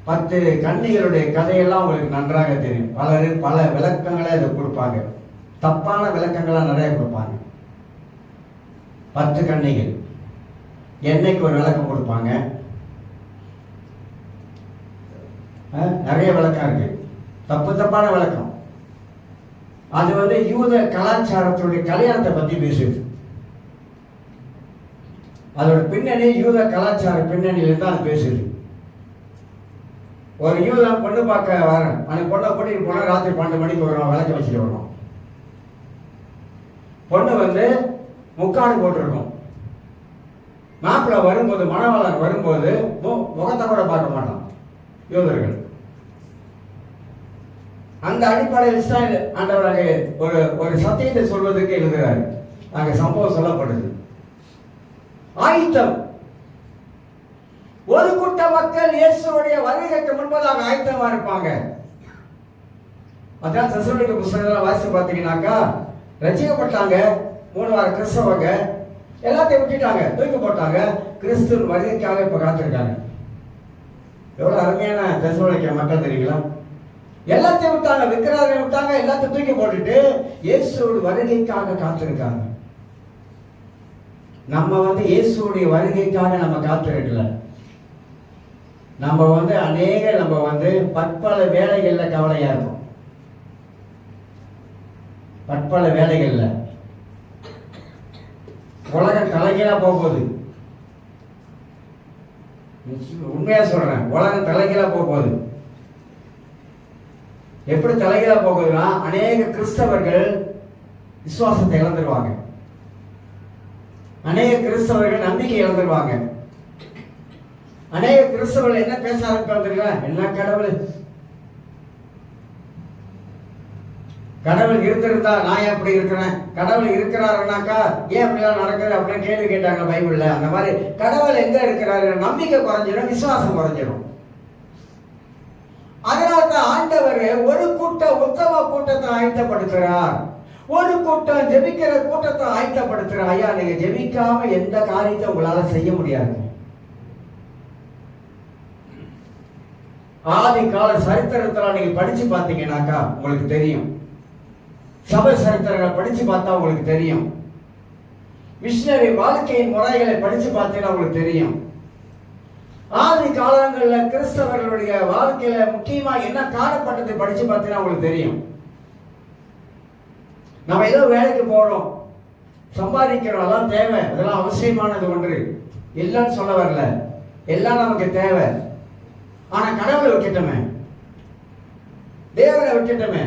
10 கன்னிகளுடைய கதையெல்லாம் உங்களுக்கு நன்றாக தெரியும். பல விளக்கங்களை அதை கொடுப்பாங்க, தப்பான விளக்கங்கள்லாம் நிறைய கொடுப்பாங்க. 10 கன்னிகள் என்னைக்கு ஒரு விளக்கம் கொடுப்பாங்க, நிறைய விளக்கம் இருக்கு, தப்பான விளக்கம். அது யூத கலாச்சாரத்துடைய கல்யாணத்தை பத்தி பேசுது. அதோட பின்னணி யூத கலாச்சார பின்னணியிலிருந்து அது பேசுது. ஒரு யூதன் பொண்ணு பார்க்க வரேன், அந்த பொண்ணை கூட்டிட்டு போனா ராத்திரி 12 மணிக்கு வருவான், விளக்க வச்சுட்டு வருவான். பொண்ணு முக்காடு போட்டிருக்கும். மாப்பிள்ளை வரும்போது, மணவாளன் வரும்போது முகத்தை கூட பார்க்க மாட்டான் யூதர்கள். அந்த அடிப்படையில் தான் ஆண்டவர் அங்கே ஒரு சத்தியத்தை சொல்வதற்கு எழுதுகிறார். அங்கே சம்பவம் சொல்லப்படுது. ஆயத்தம். ஒரு கூட்ட மக்கள் இயேசுடைய வருகைக்கு முன்பதாக ஆயத்தமா இருப்பாங்க. அதான் தெசலோனிக்க புத்தகத்துல வாசித்து பார்த்தீங்கன்னாக்கா, ரட்சிக்கப்பட்டாங்க 3 வார கிறிஸ்தவங்க எல்லாத்தையும் விட்டுட்டாங்க, தூக்கி போட்டாங்க, கிறிஸ்து வருகைக்காக இப்ப காத்திருக்காங்க. எவ்வளவு அருமையான தெசலோனிக்க மக்கள் தெரியுங்களா? எல்லாத்தையும் விட்டாங்க, விக்கிரகத்தை விட்டாங்க, எல்லாத்தையும் தூக்கி போட்டுட்டு இயேசுவோட வருகைக்காக காத்திருக்காங்க. நம்ம இயேசுடைய வருகைக்காக நம்ம காத்திருக்கல. நம்ம அநேக பற்பல வேலைகள்ல கவலையா இருக்கும். பற்பல வேலைகள்ல உலகம் தலைகீழா போகுது. உண்மையா சொல்றேன், உலகம் தலைகீழா போகுது. எப்படி தலைகீழா போகுதுன்னா, அநேக கிறிஸ்தவர்கள் விசுவாசத்தை இழந்துருவாங்க, அநேக கிறிஸ்தவர்கள் நம்பிக்கை இழந்துருவாங்க. அநேக கிறிஸ்தவர்கள் என்ன பேச ஆரம்பிப்பாங்க, என்ன கடவுள் இருந்திருந்தா நான் எப்படி இருக்கிறேன், கடவுள் இருக்கிறாருனாக்கா ஏன் அப்படிலாம் நடக்குது அப்படின்னு கேள்வி கேட்டாங்க பைபிள்ல. அந்த மாதிரி கடவுள் எங்க இருக்கிறாரு, நம்பிக்கை குறைஞ்சிடும், விசுவாசம் குறைஞ்சிடும். அதனால்தான் ஆண்டவர் ஒரு கூட்டம் உத்தம கூட்டத்தை ஆயத்தப்படுத்துகிறார், ஒரு கூட்டம் ஜெபிக்கிற கூட்டத்தை ஆயத்தப்படுத்துகிறார். ஐயா, நீங்க ஜெபிக்காம எந்த காரியத்தை உங்களால செய்ய முடியாது. ஆதி கால சரித்திரத்தில் நீங்க படிச்சு பார்த்தீங்கன்னாக்கா உங்களுக்கு தெரியும், சபை சரித்திரங்களை படிச்சு பார்த்தா உங்களுக்கு தெரியும், மிஷனரி வாழ்க்கையின் முறைகளை படிச்சு பார்த்தீங்கன்னா உங்களுக்கு தெரியும். ஆதி காலங்களில் கிறிஸ்தவர்களுடைய வாழ்க்கையில முக்கியமா என்ன காணப்பட்டதை படிச்சு பார்த்தீங்கன்னா உங்களுக்கு தெரியும். நம்ம ஏதோ வேலைக்கு போறோம், சம்பாதிக்கிறோம், அதெல்லாம் தேவை, அதெல்லாம் அவசியமானது ஒன்று, இல்லைன்னு சொல்ல வரல, எல்லாம் நமக்கு தேவை. ஆனா கடவுளை விட்டுட்டோமே, தேவனை விட்டுட்டோமே.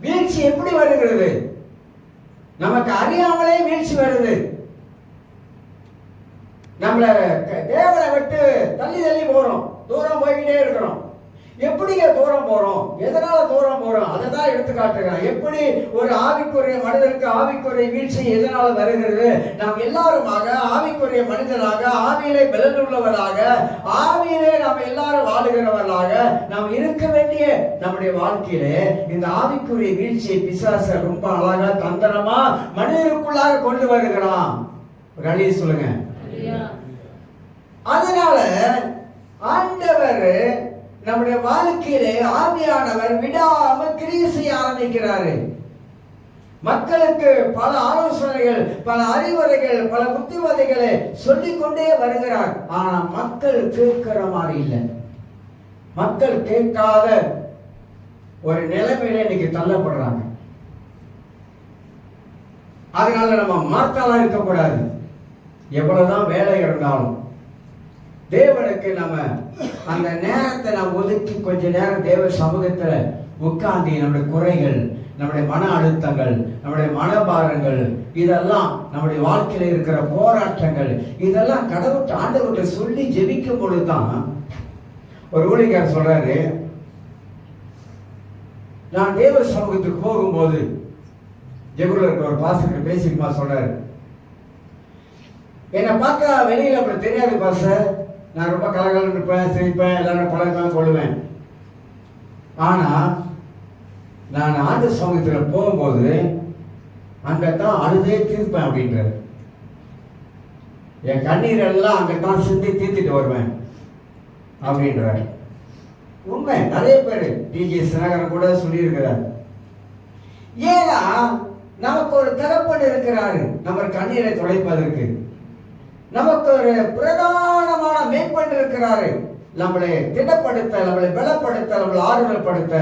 வீழ்ச்சி எப்படி வருகிறது? நமக்கு அறியாமலே வீழ்ச்சி வருது. நம்மள தேவனை விட்டு தள்ளி தள்ளி போறோம், தூரம் போய்கிட்டே இருக்கிறோம். எப்படிங்க தூரம் போறோம்? எதனால தூரம் போறோம்? அதை தான் எடுத்து காட்டுகிறேன். எப்படி ஒரு ஆவிக்குரிய மனிதனுக்கு ஆவிக்குரிய வீழ்ச்சி எதனால வருகிறது? நாம் எல்லாருமாக ஆவிக்குரிய மனிதனாக, ஆவியிலே பலனுள்ளவராக, ஆவியிலே நாம் எல்லாரும் வாழுகிறவர்களாக நாம் இருக்க வேண்டிய நம்முடைய வாழ்க்கையிலே இந்த ஆவிக்குரிய வீழ்ச்சியை பிசாச ரொம்ப அழகா தந்திரமா மனிதனுக்குள்ளாக கொண்டு வருகிறான். ஒரு அழிய சொல்லுங்க. அதனால ஆண்டவர் நம்முடைய வாழ்க்கையிலே ஆவியானவர் விடாம கிரியை செய்ய ஆரம்பிக்கிறாரு. மக்களுக்கு பல ஆலோசனைகள், பல அறிவுரைகள், பல புத்திமதிகளை சொல்லிக்கொண்டே வருகிறார். ஆனா மக்கள் கேட்கிற மாதிரி இல்லை. மக்கள் கேட்காத ஒரு நிலைமையில இன்னைக்கு தள்ளப்படுறாங்க. அதனால நம்ம மார்த்தாலாம் இருக்கக்கூடாது. எவ்வளவுதான் வேலை இருந்தாலும் தேவனுக்கு நம்ம அந்த நேரத்தை நாம் ஒதுக்கி கொஞ்ச நேரம் தேவ சமூகத்துல உட்கார்ந்து நம்முடைய குறைகள், நம்முடைய மன அழுத்தங்கள், நம்முடைய மனபாரங்கள், இதெல்லாம் நம்முடைய வாழ்க்கையில இருக்கிற போராட்டங்கள், இதெல்லாம் கடவுள் ஆண்டவர்கிட்ட சொல்லி ஜெபிக்கும் பொழுதுதான். ஒரு ஊழியக்காரர் சொல்றாரு, நான் தேவ சமூகத்துக்கு போகும்போது ஜெகுல இருக்க ஒரு பாஸ்டர் பேசிக்குமா சொல்றாரு, என்னை பார்த்தா வெளியில அப்படி தெரியாது பாஸ்டர், நான் ரொம்ப கலகலன்னு இருப்பேன், சிரிப்பேன், எல்லாரும் பழகுவேன், கொள்ளுவேன். ஆனா நான் ஆண்டு சமூகத்தில் போகும்போது அங்கத்தான் அழுதே தீர்ப்பேன் அப்படின்றாரு. என் கண்ணீர் எல்லாம் அங்கத்தான் சிந்தி தீர்த்துட்டு வருவேன் அப்படின்றாரு. உண்மை. நிறைய பேர் டிஜி சினகரன் கூட சொல்லியிருக்கிறார். ஏன்னா நமக்கு ஒரு தகப்பன் இருக்கிறாரு நம்ம கண்ணீரை துடைப்பதற்கு. நமக்கு ஒரு பிரதானமான மேம்பன் இருக்கிறாரு நம்மளை திடப்படுத்த, நம்மளை பலப்படுத்த, நம்மளை ஆறுதல் படுத்த.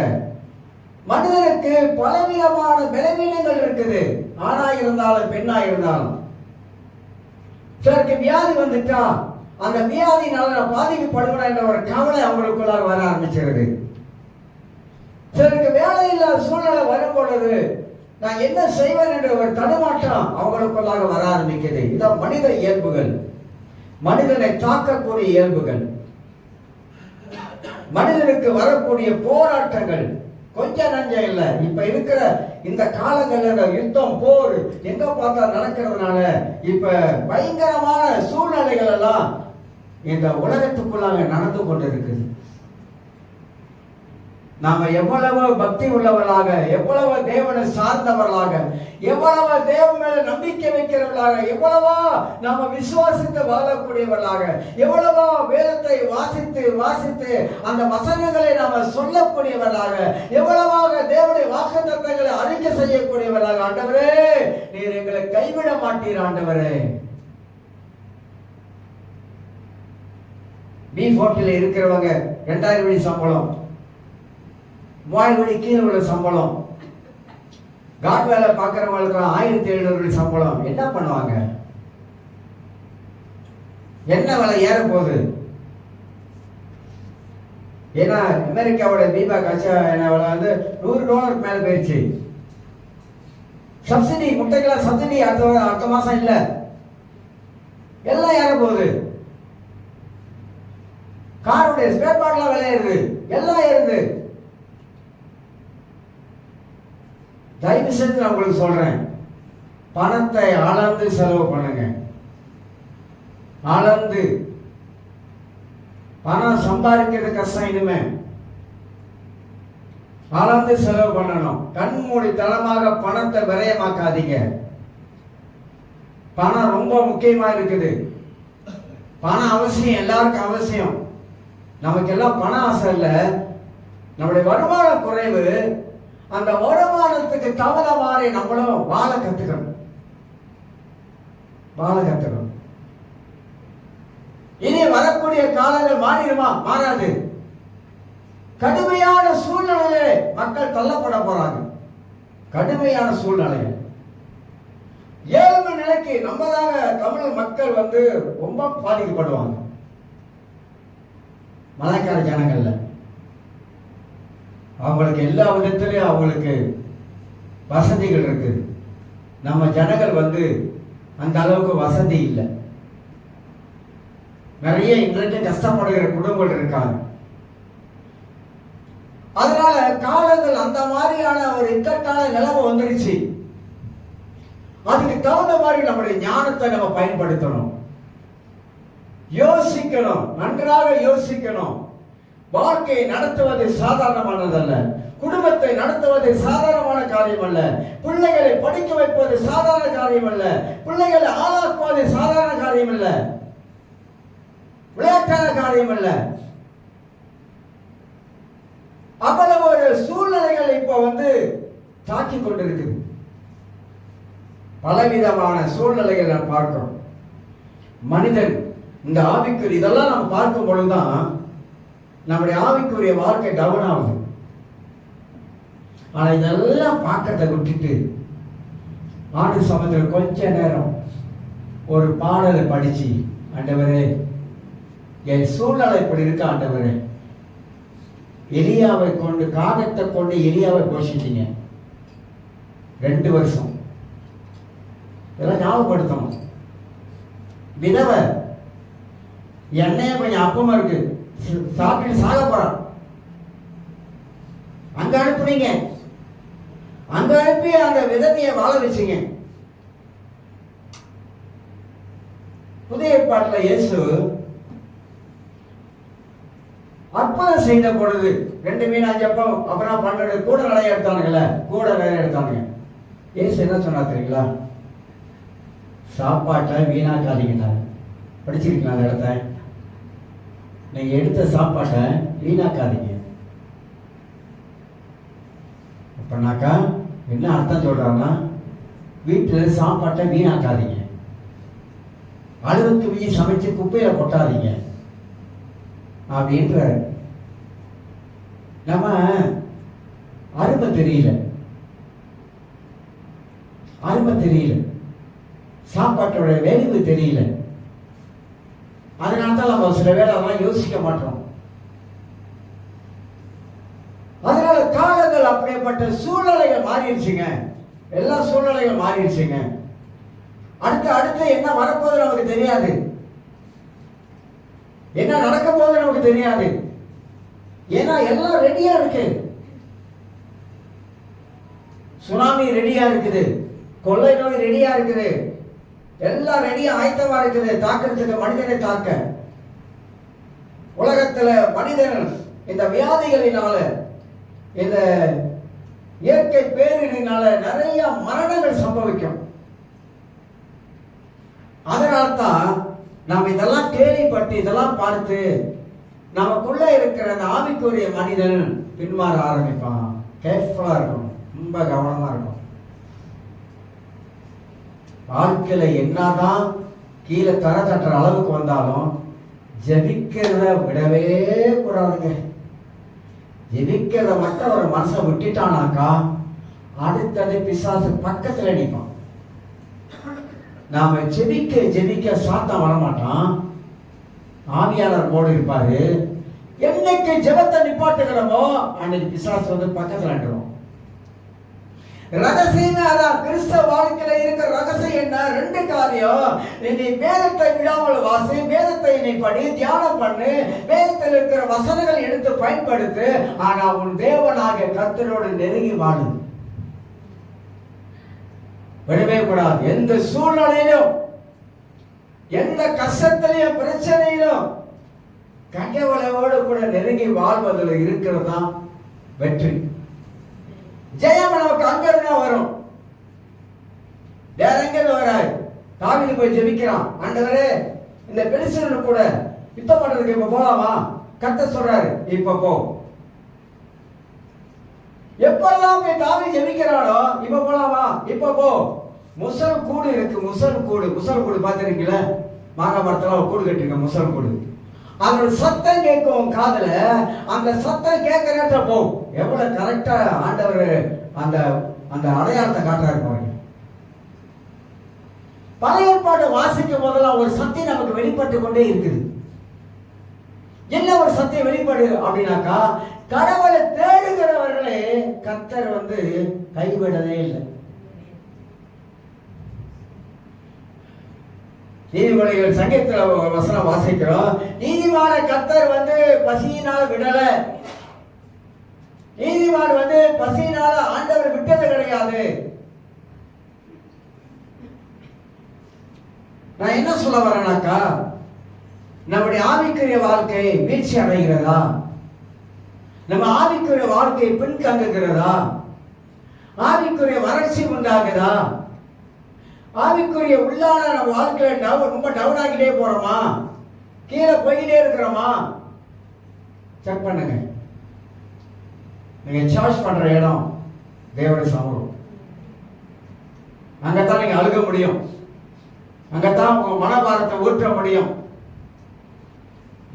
மனிதனுக்கு பலவிதமான பலவீனங்கள் இருக்குது. ஆணா இருந்தாலும் பெண்ணா இருந்தாலும். சிலருக்கு வியாதி வந்துட்டா அந்த வியாதினால பாதிக்கப்படுவா என்ற ஒரு கவலை அவங்களுக்குள்ளாக வர ஆரம்பிச்சிருது. சிலருக்கு வேலை இல்லாத சூழ்நிலை வரும் பொழுது நான் என்ன செய்வேன் என்ற ஒரு தடுமாற்றம் அவங்களுக்குள்ளாக வர ஆரம்பிக்குது. இதான் மனித இயல்புகள், மனிதனை தாக்கக்கூடிய இயல்புகள், மனிதனுக்கு வரக்கூடிய போராட்டங்கள். கொஞ்சம் நஞ்சம் இல்லை. இப்ப இருக்கிற இந்த காலங்கள்ல யுத்தம், போர் எங்க பார்த்தா நடக்கிறதுனால இப்ப பயங்கரமான சூழ்நிலைகள் எல்லாம் இந்த உலகத்துக்குள்ளாக நடந்து கொண்டிருக்குது. நாம எவ்வளவு பக்தி உள்ளவர்களாக, எவ்வளவு தேவனை சார்ந்தவர்களாக, எவ்வளவு தேவன் மேல நம்பிக்கை வைக்கிறவர்களாக, எவ்வளவா நாம விசுவாசித்து வாழக்கூடியவர்களாக, எவ்வளவா வேதத்தை வாசித்து வாசித்து அந்த வசனங்களை நாம சொல்லக்கூடியவர்களாக, எவ்வளவாக தேவனுடைய வாக்குத்தத்தங்களை அறிக்கை செய்யக்கூடியவர்களாக. ஆண்டவரே, நீர் எங்களை கைவிட மாட்டீர் ஆண்டவரே. B40 இருக்கிறவங்க 2000 வெள்ளி சம்பளம், 3000 வெள்ளி கீழே உள்ள சம்பளம். காட் வேலை பார்க்கிறவங்களுக்கு 1700 வெள்ளி சம்பளம். என்ன பண்ணுவாங்க? என்ன விலை ஏற போகுது? ஏன்னா அமெரிக்காவோட பீமா கச்சா வந்து $100 மேல போயிடுச்சு. சப்சிடி, முட்டைக்கெல்லாம் சப்சிடி அடுத்த மாசம் இல்ல, எல்லாம் ஏற போகுது. காருடைய ஸ்பேர் பார்ட்லாம் விலை ஏறுது, எல்லாம் ஏறுது. தயவு செஞ்சு நான் உங்களுக்கு சொல்றேன், பணத்தை அளந்து செலவு பண்ணுங்க. அளந்து. பணம் சம்பாதிக்கிறது கஷ்டம். இனிமே அளந்து செலவு பண்ணணும். கண்மூடித்தனமாக பணத்தை விரயமாக்காதீங்க. பணம் ரொம்ப முக்கியமா இருக்குது. பணம் அவசியம், எல்லாருக்கும் அவசியம். நமக்கெல்லாம் பண ஆசை இல்லை, நம்முடைய வருமானம் குறைவு. அந்த வருமானத்துக்கு தகுந்த மாதிரி நம்மளும் வாழ கத்துக்கணும். இனி வரக்கூடிய காலங்கள் மாறிடுமா? மாறாது. கடுமையான சூழ்நிலையிலே மக்கள் தள்ளப்பட போறாங்க. கடுமையான சூழ்நிலை. ஏழ்மை நிலைக்கு நம்மதாக தமிழ் மக்கள் ரொம்ப பாதிக்கப்படுவாங்க. மலைக்கார ஜனங்கள்ல அவங்களுக்கு எல்லா விதத்திலையும் அவங்களுக்கு வசதிகள் இருக்குது. நம்ம ஜனங்கள் அந்த அளவுக்கு வசதி இல்லை. நிறைய இன்றைக்கு கஷ்டப்படுகிற குடும்பங்கள் இருக்காங்க. அதனால காலங்கள் அந்த மாதிரியான ஒரு இக்கட்டான நிலைமை வந்துருச்சு. அதுக்கு தகுந்த மாதிரி நம்முடைய ஞானத்தை நம்ம பயன்படுத்தணும், யோசிக்கணும், நன்றாக யோசிக்கணும். வாழ்க்கையை நடத்துவது சாதாரணமானதல்ல, குடும்பத்தை நடத்துவது சாதாரணமான காரியம் அல்ல, பிள்ளைகளை படிக்க வைப்பது சாதாரண காரியம் அல்ல, பிள்ளைகளை ஆளாக்குவது சாதாரண காரியம் அல்ல, விளையாட்டான காரியம் அல்ல. அவ்வளவு ஒரு சூழ்நிலைகள் இப்ப தாக்கிக் கொண்டிருக்குது. பலவிதமான சூழ்நிலைகள் நாம் பார்க்கிறோம். மனிதன் இந்த ஆவிக்குரிய இதெல்லாம் நம்ம பார்க்கும் பொழுதுதான் நம்முடைய ஆவிக்குரிய வாழ்க்கை டவுன் ஆகுது. ஆனா இதெல்லாம் பார்க்கறத விட்டுட்டு ஆண்டு சமயத்தில் கொஞ்ச நேரம் ஒரு பாடலை படிச்சு, ஆண்டவரே என் சூழ்நிலை இப்படி இருக்க ஆண்டவரே, எலியாவை கொண்டு காகத்தை கொண்டு எலியாவை போஷிட்டீங்க 2 வருஷம். இதெல்லாம் ஞாபகப்படுத்தணும். விதவை எண்ணெய கொஞ்சம் அப்பமா இருக்கு, சாப்பிட்டு சாக போறான், அங்க அனுப்புனீங்க, அங்க அனுப்பி அந்த விதவையை வாழ வச்சீங்க. புதிய ஏற்பாட்டில் இயேசு அற்புதம் செய்த பொழுது 2 மீன் 5 அப்பம் அப்புறம் 12 கூட நிறைய எடுத்தானுங்கல்ல, கூட நிறைய எடுத்தானுங்க. இயேசு என்ன சொன்னா தெரியுங்களா? சாப்பாட்டை வீணாக்காதீங்கன்னாரு. படிச்சிருக்கீங்களா அந்த இடத்த? நீங்க எடுத்த சாப்பாட்டை வீணாக்காதீங்க. அப்பனாக்கா என்ன அர்த்தம் சொல்றாங்கன்னா, வீட்டில் சாப்பாட்டை வீணாக்காதீங்க, அளவுக்கு மீறி சமைச்சு குப்பையில கொட்டாதீங்க அப்படின்ற. நம்ம அருமை தெரியல, சாப்பாட்டோட வேல்யூ தெரியல. அதனால தான் நம்ம சில வேலை அதெல்லாம் யோசிக்க மாட்டோம். அதனால காலங்கள் அப்படிப்பட்ட சூழ்நிலைகள் மாறிடுச்சுங்க, எல்லா சூழ்நிலைகள் மாறிடுச்சுங்க. அடுத்து என்ன வரப்போகுது நமக்கு தெரியாது, என்ன நடக்க போகுது நமக்கு தெரியாது. ஏன்னா எல்லாம் ரெடியா இருக்கு. சுனாமி ரெடியா இருக்குது, கொள்ளை நோய் ரெடியா இருக்குது, எல்லாம் ரெடியா ஆயத்தமா இருக்குது தாக்கிறதுக்கு, மனிதனை தாக்க. உலகத்துல மனிதன் இந்த வியாதிகளினால, இந்த இயற்கை பேரினால நிறைய மரணங்கள் சம்பவிக்கும். அதனால்தான் நாம் இதெல்லாம் கேள்விப்பட்டு இதெல்லாம் பார்த்து நமக்குள்ள இருக்கிற அந்த ஆவிக்குரிய மனிதன் பின்மாற ஆரம்பிப்பான். கேர்ஃபுல்லா இருக்கணும், ரொம்ப கவனமா இருக்கும். வாழ்க்கையில என்னதான் கீழே தர தட்டுற அளவுக்கு வந்தாலும் ஜெபிக்கிறத விடவே கூடாதுங்க. ஜெபிக்கிறத மட்டும் ஒரு மனசை விட்டுட்டானாக்கா அடுத்தது பிசாசு பக்கத்துல அடிப்பான். நாம ஜெபிக்க சாத்தம் வரமாட்டான், ஆவியாளர் போடு இருப்பாரு. என்னைக்கு ஜெபத்தை நிப்பாட்டுகிறோமோ அன்னைக்கு பிசாசு பக்கத்துல அண்டுவோம். ரகசியமே அதான். கிறிஸ்தவ வாழ்க்கையில இருக்கிற ரகசியம் என்ன? 2 காரியம். நீ வேதத்தை விடாமல் வாசி, வேதத்தை நீ படி, தியானம் பண்ணு, வேதத்தில் இருக்கிற வசனங்கள் எடுத்து பயன்படுத்து. ஆனா உன் தேவனாக கர்த்தரோடு நெருங்கி வாழு. விடவே கூடாது. எந்த சூழ்நிலையிலும், எந்த கஷ்டத்திலையும், பிரச்சனையிலும் கடவுளோடு கூட நெருங்கி வாழ்வதில் இருக்கிறது தான் வெற்றி. ஜெயம் நமக்கு அங்க இருந்தா வரும், வேற எங்க வராது. தாவீது போய் ஜெபிக்கிறான், ஆண்டவரே இந்த பெலிஸ்தீனோட கூட யுத்தம் பண்றதுக்கு இப்ப போலாமா? கர்த்தர் சொல்றாரு இப்ப போ. எப்பெல்லாம் போய் தாவீது ஜெபிக்கிறானோ இப்ப போலாமா? இப்ப போ. முசல் கூடு இருக்கு, முசல் கூடு பாத்திருக்கீங்களா? மாகாபாரத்துல கூடு கட்டிருக்க முசல் கூடு. அதோட சத்தம் கேட்கும் காதுல, அந்த சத்தம் கேட்க நேரத்துல போ. எவ்வளவு கரெக்டா ஆண்டவர் அந்த அந்த அடையாளத்தை காட்டுறாரு பாருங்க. பழைய ஏற்பாட்டை வாசிக்கும் போதெல்லாம் ஒரு சத்தியம் நமக்கு வெளிப்பட்டு கொண்டே இருக்குது. என்ன ஒரு சத்தியம் வெளிப்பாடு அப்படின்னாக்கா, கடவுளை தேடுகிறவர்களே கர்த்தர் கைவிடவே இல்லை. நீதிமொழிகள் சங்கீதத்துல வசனம் வாசிக்கிறோம், நீதிமான கர்த்தர் பசியினால விடல. நீதிமான் பசியினால ஆண்டவர் விட்டது கிடையாது. நான் என்ன சொல்ல வரேனாக்கா, நம்முடைய ஆவிக்குரிய வாழ்க்கை வீழ்ச்சி அடைகிறதா? நம்ம ஆவிக்குரிய வாழ்க்கை பின்தங்குகிறதா? ஆவிக்குரிய வறட்சி உண்டாகுதா? ஆவிக்குரிய உள்ளான நம்ம வாழ்க்கையில ரொம்ப டவுன் ஆகிட்டே போறோமா? கீழே போய்கிட்டே இருக்கிறோமா? செக் பண்ணுங்க. நீங்க சார்ஜ் பண்ற இடம் தேவனுடைய சமூகம். அங்கத்தான் நீங்க அழுக முடியும், அங்கத்தான் உங்க மனபாரத்தை ஊற்ற முடியும்.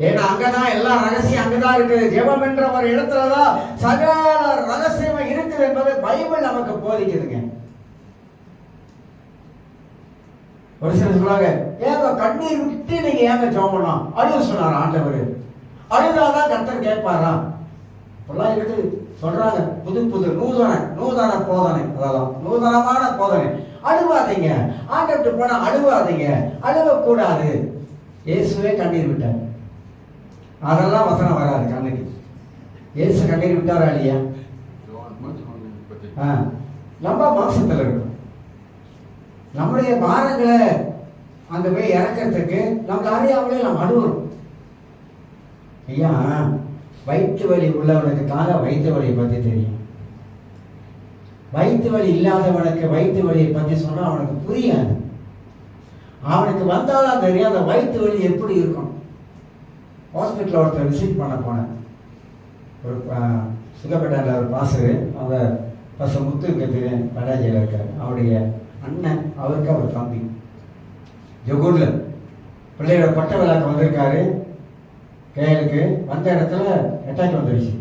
ஏன்னா அங்கதான் எல்லா ரகசியம் அங்கதான் இருக்குது. ஜெபம் என்ற ஒரு இடத்துலதான் சகல ரகசியமா இருக்குது என்பதை பைபிள் நமக்கு போதிக்குதுங்க. ஒரு சிலர் சொல்றாங்க, ஏங்க கண்ணீர் விட்டு நீங்க ஏங்க ஜெபம் பண்ணலாம்? அழுக சொன்னார் ஆண்டவர். அழுதாதான் கர்த்தர் கேட்பாரா? எல்லாம் இருக்குது சொல்றாங்க. புது புது நூதன போதனை, அதெல்லாம் நூதனமான போதனை. அழுவாதீங்க, ஆண்டவர்கிட்ட போனா அழுவாதீங்க, அழுவக்கூடாது. இயேசுவே கண்ணீர் விட்டார். அதெல்லாம் வசனம் வராது கண்ணுக்கு. இயேசு கண்ணீர் விட்டாரா இல்லையா? நம்ம மாம்சத்தில் இருக்கும். நம்முடைய பாரங்களை அங்க போய் இறக்கிறதுக்கு நம்மள அறியாமலே நம்ம அழுவுறோம். ஐயா, வயிற்று வலி உள்ளவனுக்காக வயிற்று வலியை பத்தி தெரியும். வயிற்று வலி இல்லாதவனுக்கு வயிற்று வலியை பத்தி சொன்னா அவனுக்கு புரியாது. அவனுக்கு வந்தாதான் தெரியும் அந்த வயிற்று வலி எப்படி இருக்கும். ஹாஸ்பிட்டலில் ஒருத்தர் விசிட் பண்ண போனேன். ஒரு சுகப்பேட்டையில் ஒரு பாசரு, அவங்க பச முத்து இங்கே தெரியும், படாஜியில் இருக்கார். அவருடைய அண்ணன், அவருக்கு அவர் தம்பி ஜொகூரில் பிள்ளையோட பட்ட விழாக்கு வந்திருக்காரு. கேளுக்கு வந்த இடத்துல அட்டாக் வந்துருச்சு.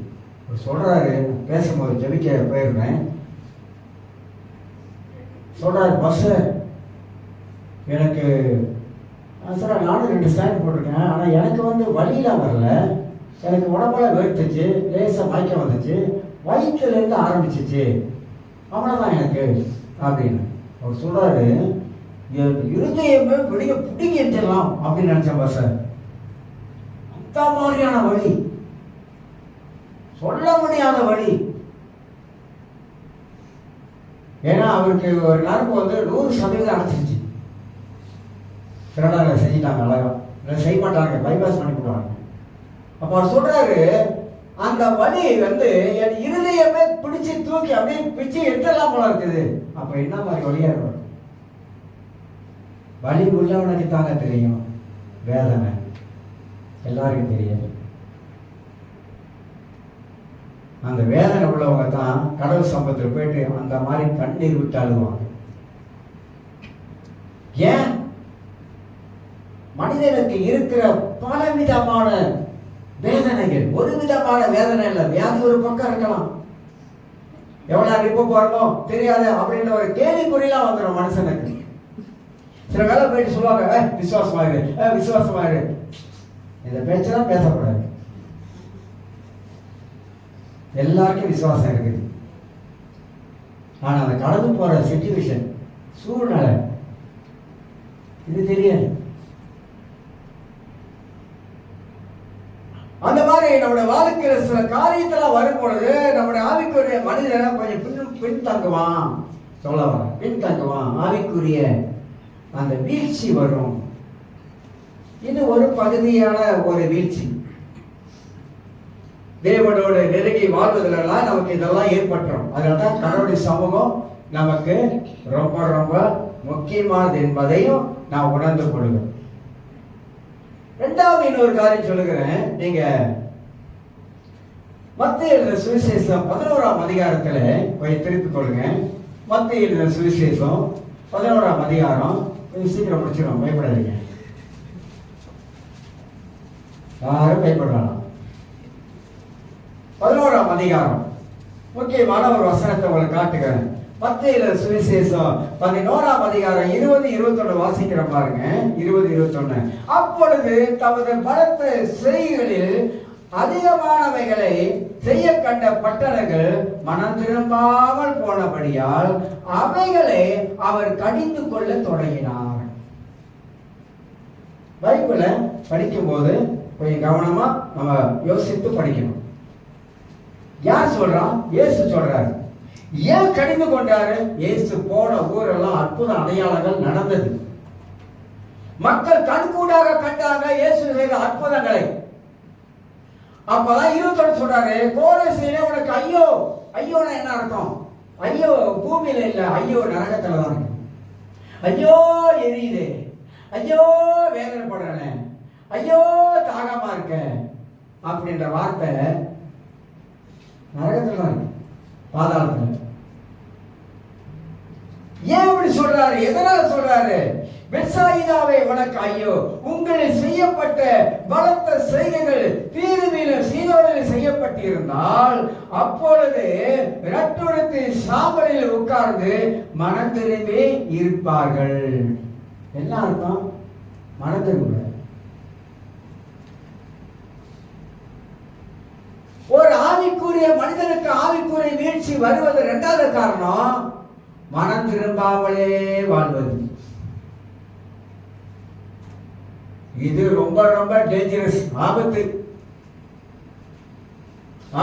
அவர் சொல்கிறாரு, பேசும்போது ஜெபிக்க போயிருந்தேன், சொல்கிறாரு, பஸ்ஸு எனக்கு சார் நானும் 2 ஸ்டாண்ட் போட்டிருக்கேன், ஆனால் எனக்கு வலியெலாம் வரல, எனக்கு உடம்பெல்லாம் வெறுத்துச்சு, லேசாக மயக்கம் வந்துச்சு, வயிற்றுலேருந்து ஆரம்பிச்சிச்சு, அவ்வளோதான் எனக்கு அப்படின்னு அவர் சொல்கிறாரு. இருதயமே வெளிய பிடிங்கி எடுத்துடலாம் அப்படின்னு நினச்சேன் சார். அந்த மாதிரியான வலி, சொல்ல முடியாத வலி. ஏன்னா அவருக்கு ஒரு நரம்பு 100% அடைச்சிருச்சு. கனடாவில் செஞ்சிட்டாங்க, அழகா. இல்லை செய்ய மாட்டாங்க, பைபாஸ் பண்ணி போடுவாங்க. அப்போ அவர் சொல்றாரு, அந்த வலி என் இருதயமே பிடிச்சி தூக்கி அப்படியே பிடிச்சி எடுத்துடலாம் போல இருக்குது. அப்ப என்ன மாதிரி வழியா இருக்கும்? வலி உள்ளவனுக்கு தாங்க தெரியும் வேதனை, எல்லாருக்கும் தெரியாது. அந்த வேதனை உள்ளவங்க தான் கடவுள் சம்பத்தில் போயிட்டு அந்த மாதிரி கண்ணீர் விட்டு அழுவாங்க. ஏன்? மனிதனுக்கு இருக்கிற பலவிதமான வேதனைகள், ஒரு விதமான வேதனை இல்லை. வியாதி ஒரு பக்கம் இருக்கலாம், எவ்வளவு ரிப்போ போறமோ தெரியாது அப்படின்ற ஒரு கேள்விக்குறியெல்லாம் வந்துடும் மனுஷனுக்கு. சில வேலை போயிட்டு சொல்லுவாங்க, விசுவாசமாயிரு விசுவாசமாயிரு. இந்த பேச்செல்லாம் பேசக்கூடாது. எல்லாருக்கும் விசுவாசம் இருக்குது, ஆனா அந்த கடந்து போற சிச்சுவேஷன், சூழ்நிலை இது தெரியாது. அந்த மாதிரி நம்முடைய வாழ்க்கையில சில காரியத்துல வரும் பொழுது நம்முடைய ஆவிக்குரிய மனிதனை கொஞ்சம் பின்தங்குவான், சொல்ல வர பின்தங்குவான். ஆவிக்குரிய அந்த வீழ்ச்சி வரும். இது ஒரு பகுதியான ஒரு வீழ்ச்சி. தேவனோடு நெருங்கி வாழ்வதிலெல்லாம் நமக்கு இதெல்லாம் ஏற்பட்டுரும். அதனால்தான் கடவுளுடைய சமூகம் நமக்கு ரொம்ப ரொம்ப முக்கியமானது என்பதையும் நான் உணர்ந்து கொள்கிறேன். இரண்டாவது இன்னொரு காரியம் சொல்லுகிறேன். நீங்க மத்திய எழுதின சுவிசேஷம் 11ஆம் அதிகாரத்துல கொஞ்சம் திருப்பிக் கொள்ளுங்க. மத்திய எழுதின சுவிசேஷம் 11ஆம் அதிகாரம், கொஞ்சம் சீக்கிரம் முடிச்சிடும், பயப்படாதீங்க, யாரும் பயப்படலாம். 11ஆம் அதிகாரம் முக்கியமான ஒரு வசனத்தை உங்களுக்கு காட்டுகிறேன். மத்தேயு சுவிசேஷம் 11ஆம் அதிகாரம் 20-21 வாசிக்கிற பாருங்க. 20-21. அப்பொழுது தமது பலத்த செய்கைகளில் அதிகமானவைகளை செய்ய கண்ட பட்டணங்கள் மனம் திரும்பாமல் போனபடியால் அவைகளை அவர் கடிந்து கொள்ள தொடங்கினார். பைபிளை படிக்கும் போது கொஞ்சம் கவனமா நம்ம யோசித்து படிக்கணும். யார் சொல்றான்? இயேசு சொல்றாரு. ஏன் கடிந்து கொண்டாரு? இயேசு போன ஊரெல்லாம் அற்புத அடையாளங்கள் நடந்தது. மக்கள் கண்கூடாக கண்டாங்க இயேசு செய்த அற்புதங்களை. அப்பதான் 21 சொல்றாரு, கோரேசிலே உனக்கு ஐயோ. ஐயோனா என்ன அர்த்தம்? ஐயோ பூமியில இல்ல, ஐயோ நரகத்துல தான். ஐயோ எரியுது, ஐயோ வேதனைப்படுறேன், ஐயோ தாகமா இருக்க அப்படின்ற வார்த்தை நரகத்துல தான் இருக்கு, பாதாளத்துல. ஏன் இப்படி சொல்றாரு? எதனால சொல்றாரு? பெத்சாயிதாவே உனக்கு ஐயோ, உங்களில் செய்யப்பட்ட பலத்த செய்கைகள் தீருவிலும் சீதோனிலும் செய்யப்பட்டிருந்தால் அப்பொழுது இரட்டுடுத்து சாம்பலில் உட்கார்ந்து மனம் திரும்பி இருப்பார்கள். என்ன அர்த்தம்? மனம் திரும்ப. ஒரு ஆவிக்குரிய மனிதனுக்கு ஆவிக்குரிய வீழ்ச்சி வருவது இரண்டாவது காரணம் மனம் திரும்பாமலே வாழ்வது. இது ரொம்ப ரொம்ப டேஞ்சரஸ், ஆபத்து.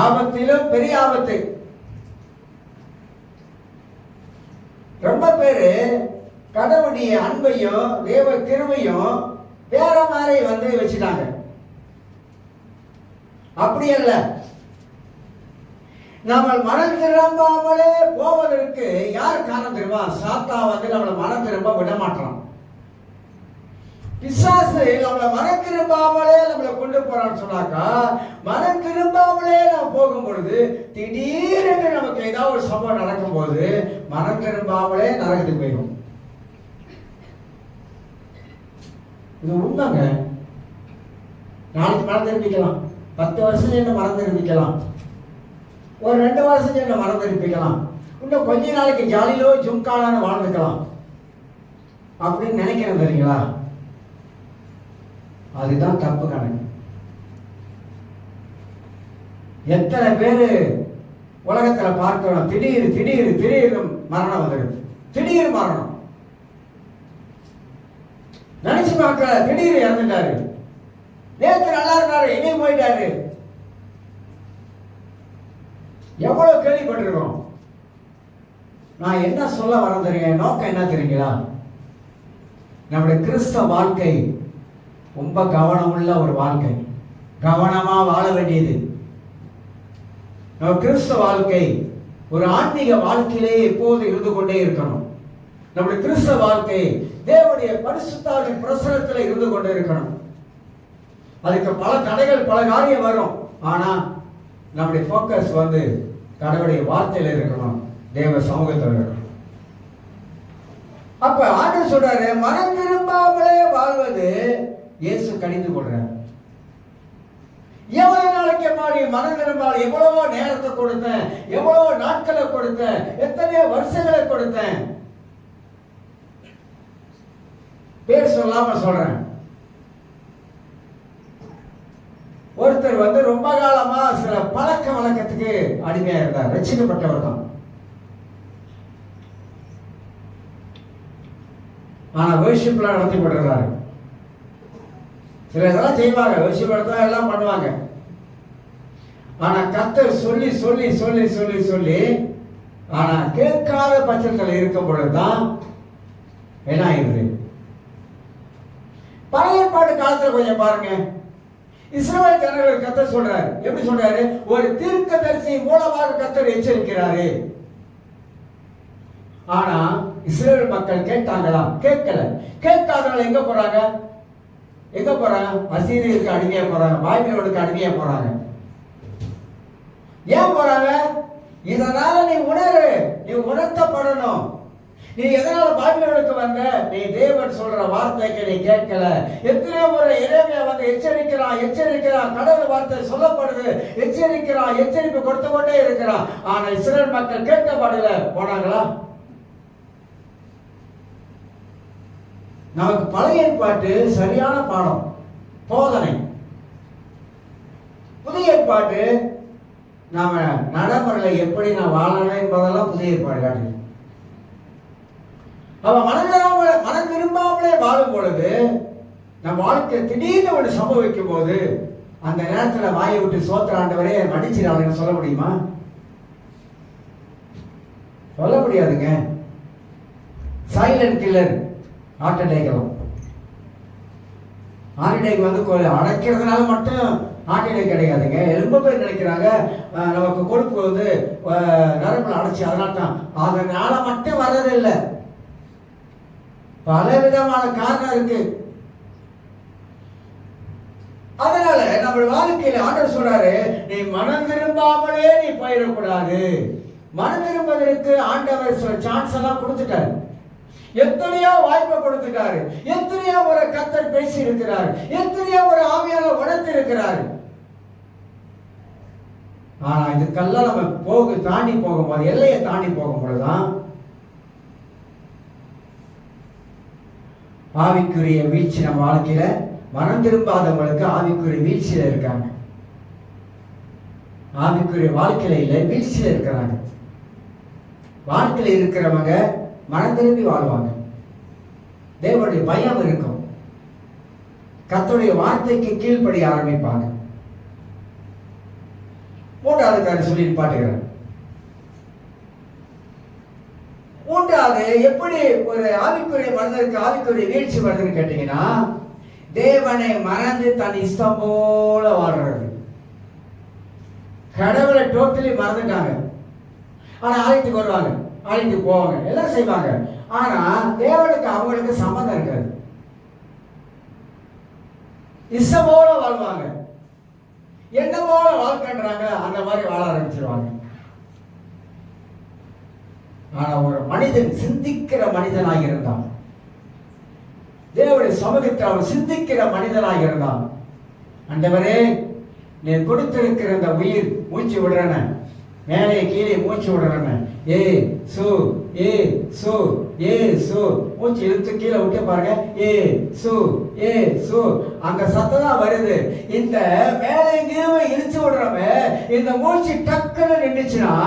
ஆபத்திலும் பெரிய ஆபத்து. ரொம்ப பேரு கடவுளுடைய அன்பையும் தேவ கிருபையும் வேற மாதிரி வச்சுட்டாங்க. அப்படி அல்ல. நம்ம மனம் திரும்பாமலே போவதற்கு யார் காரணம் தெரியுமா? சாத்தான் நம்மளை மனம் திரும்ப விட மாட்டான். பிசாசு நம்மளை மனம் திரும்பாமலே நம்மளை கொண்டு போறான்னு சொன்னாக்கா, மனம் திரும்பாமலே நம்ம போகும் பொழுது திடீரென்று நமக்கு ஏதாவது ஒரு சம்பவம் நடக்கும் போது மனம் திரும்பாமலே நரகத்துக்கு போயிடும். இது உண்மைங்க. நாளைக்கு மனம் திரும்பிக்கலாம், 10 வருஷம் என்ன மனம் திரும்பிக்கலாம், ஒரு 2 வருஷம் என்ன மனம் திரும்பிக்கலாம், இன்னும் கொஞ்ச நாளைக்கு ஜாலியிலோ ஜும்காலான்னு வாழ்ந்துக்கலாம் அப்படின்னு நினைக்கிறேன். தெரியுங்களா? அதுதான் தப்பு கணக்கு. எத்தனை பேரு உலகத்துல பார்க்கிறோம், திடீர் மரணம் வந்துடுது. திடீர் மரணம் நினைச்சு பார்க்கல, திடீர் இறந்துட்டாரு. நேற்று நல்லா இருக்காரு, இனியும் போயிட்டாரு. எவ்வளவு கேள்விப்பட்டிருக்கோம். நான் என்ன சொல்ல வரேன் தெரியுங்க, நோக்கம் என்ன தெரியுங்களா? நம்முடைய கிறிஸ்தவ வாழ்க்கை ரொம்ப கவனமுள்ள ஒரு வாழ்க்கை, கவனமா வாழ வேண்டியது. நம்ம கிறிஸ்தவ வாழ்க்கை ஒரு ஆன்மீக வாழ்க்கையிலே எப்போது இருந்து கொண்டே இருக்கணும். நம்முடைய கிறிஸ்தவ வாழ்க்கை தேவனுடைய பரிசுத்தாவின் பிரசனத்தில் இருந்து கொண்டே இருக்கணும். அதுக்கு பல தடைகள், பல காரியம் வரும். ஆனா நம்முடைய போக்கஸ் கடவுளுடைய வார்த்தையில இருக்கணும், தேவ சமூகத்தில் இருக்கணும். அப்ப ஆண்டவர் சொல்றாரு, மனம் திரும்பாமலே வாழ்வது இயேசு கடிந்து கொள்றார். எவ்வளவு நாளைக்கு மாறி மனம் திரும்பால், எவ்வளவோ நேரத்தை கொடுத்தேன், எவ்வளவோ நாட்களை கொடுத்தேன், எத்தனையோ வருஷங்களை கொடுத்தேன். பேர் சொல்லாம சொல்றேன். ஒருத்தர் ரொம்ப காலமா சில பழக்க வழக்கத்துக்கு அடிமையா இருந்தார். ரட்சிக்கப்பட்டவர் தான். ஆனா வர்ஷிப்லாம் நடத்தி போடுறாரு. சில இதெல்லாம் செய்வாங்க, வர்ஷிப் எல்லாம் பண்ணுவாங்க. ஆனா கர்த்தர் சொல்லி சொல்லி சொல்லி சொல்லி சொல்லி ஆனா கேட்காத பட்சத்தில் இருக்கும் பொழுதுதான் என்ன ஆயிடுது. பழைய ஏற்பாடு காலத்துல கொஞ்சம் பாருங்க, இஸ்ரவேல் ஜனங்களுக்கு கர்த்தர் சொல்றாரு. எப்படி சொல்றாரு? ஒரு தீர்க்கதரிசி மூலமாக கர்த்தர் எச்சரிக்கிறாரு. ஆனா இஸ்ரவேல் மக்கள் கேட்டாங்களா? கேட்கல. கேட்காதவங்க எங்க போறாங்க? அசீரியருக்கு அடிமையா போறாங்க, பாபிலோனுக்கு அடிமையா போறாங்க. ஏன் போறாங்க? இதனால நீ உணரு, நீ உணர்த்தப்படணும். நீ எதனால பாபிலோனுக்கு வந்த? நீ தேவன் சொல்ற வார்த்தைக்கு நீ கேட்கல. எத்தனையோ முறை எரேமியா எச்சரிக்கிறான், கடவுள் வார்த்தை சொல்லப்படுது, எச்சரிப்பு கொடுத்து கொண்டே இருக்கிறான். ஆனா இஸ்ரவேல் மக்கள் கேட்கப்படல. போனாங்களா? நமக்கு பழைய ஏற்பாட்டு சரியான பாடம், போதனை. புதிய ஏற்பாட்டு நாம நடைமுறையில எப்படி நான் வாழணும் என்பதெல்லாம் புதிய ஏற்பாடு காட்டுது. அவ மனம் விரும்பாமலே வாழும் பொழுது நம்ம வாழ்க்கை திடீர்னு ஒன்று சம்பவிக்கும் போது அந்த நேரத்தில் வாயை விட்டு சோத்திர ஆண்டவரே மன்னிச்சிடாதுன்னு சொல்ல முடியுமா? சொல்ல முடியாதுங்க. சைலண்ட் கில்லர் ஹார்ட் அட்டாக் வந்து அடைக்கிறதுனால மட்டும் ஹார்ட் அட்டாக் கிடையாதுங்க. ரொம்ப பேர் நினைக்கிறாங்க நமக்கு கொழுப்பு வந்து நரம்புல அடைச்சி அதனால மட்டும் வர்றதில்லை. பல விதமான காரணம் இருக்கு. அதனால நம்ம வாழ்க்கையில ஆண்டவர் சொல்றாரு, நீ மனம் திரும்பாமலே நீ போயிடக்கூடாது. மனம் திரும்பதற்கு ஆண்டவர் சான்ஸ் எல்லாம் கொடுத்துட்டாரு. எத்தனையோ வாய்ப்பை கொடுத்துட்டாரு. எத்தனையோ ஒரு கர்த்தர் பேசி இருக்கிறார். எத்தனையோ ஒரு ஆவியாளர் உணர்த்தி இருக்கிறார். ஆனா இதுக்கெல்லாம் நம்ம தாண்டி போகும்போது, எல்லையை தாண்டி போகும்போதுதான் ஆவிக்குரிய வீழ்ச்சி. நம்ம வாழ்க்கையில மனம் திரும்பாதவங்களுக்கு ஆவிக்குரிய வீழ்ச்சியில இருக்காங்க. ஆவிக்குரிய வாழ்க்கையில இல்லை, வீழ்ச்சியில இருக்கிறாங்க. வாழ்க்கையில இருக்கிறவங்க மனம் திரும்பி வாழ்வாங்க. தேவனுடைய பயம் இருக்கும். கர்த்தருடைய வார்த்தைக்கு கீழ்ப்படிய ஆரம்பிப்பாங்க. மூன்றாவது காரியம் சொல்லி பாட்டுகிறேன். மூன்றாவது, எப்படி ஒரு ஆவிக்குரிய மனிதருக்கு ஆவிக்குரிய வீழ்ச்சி வருதுன்னு கேட்டீங்கன்னா, தேவனை மறந்து தன் இஷ்டம் போல வாழ்றது. கடவுளை டோட்டலி மறந்துட்டாங்க. ஆனா ஆலயத்துக்கு வருவாங்க, ஆலயத்துக்கு போவாங்க, எல்லாம் செய்வாங்க. ஆனா தேவனுக்கு அவங்களுக்கு சம்பந்தம் இருக்காது. இஷ்டம் போல வாழ்வாங்க. என்ன போல வாழ்க்கைன்றாங்க, அந்த மாதிரி வாழ ஆரம்பிச்சிருவாங்க. ஆனா ஒரு மனிதன் சிந்திக்கிற மனிதனாக இருந்தான், தேவனுடைய சமூகத்தை அவன் சிந்திக்கிற மனிதனாக இருந்தான். ஆண்டவரே, நீ கொடுத்திருக்கிற அந்த உயிர் மூச்சு விடுறன, மேலே கீழே மூச்சு விடுறன, ஏ சு ஏ சு ஏ சு மூச்சு இழுத்து கீழே விட்டு பாருங்க, ஏ சு ஏ சு அங்க சத்தம் தான் வருது. இந்த மேலே கீழே இழுத்து விடுறவ இந்த மூச்சு டக்குன்னு நின்றுச்சுன்னா,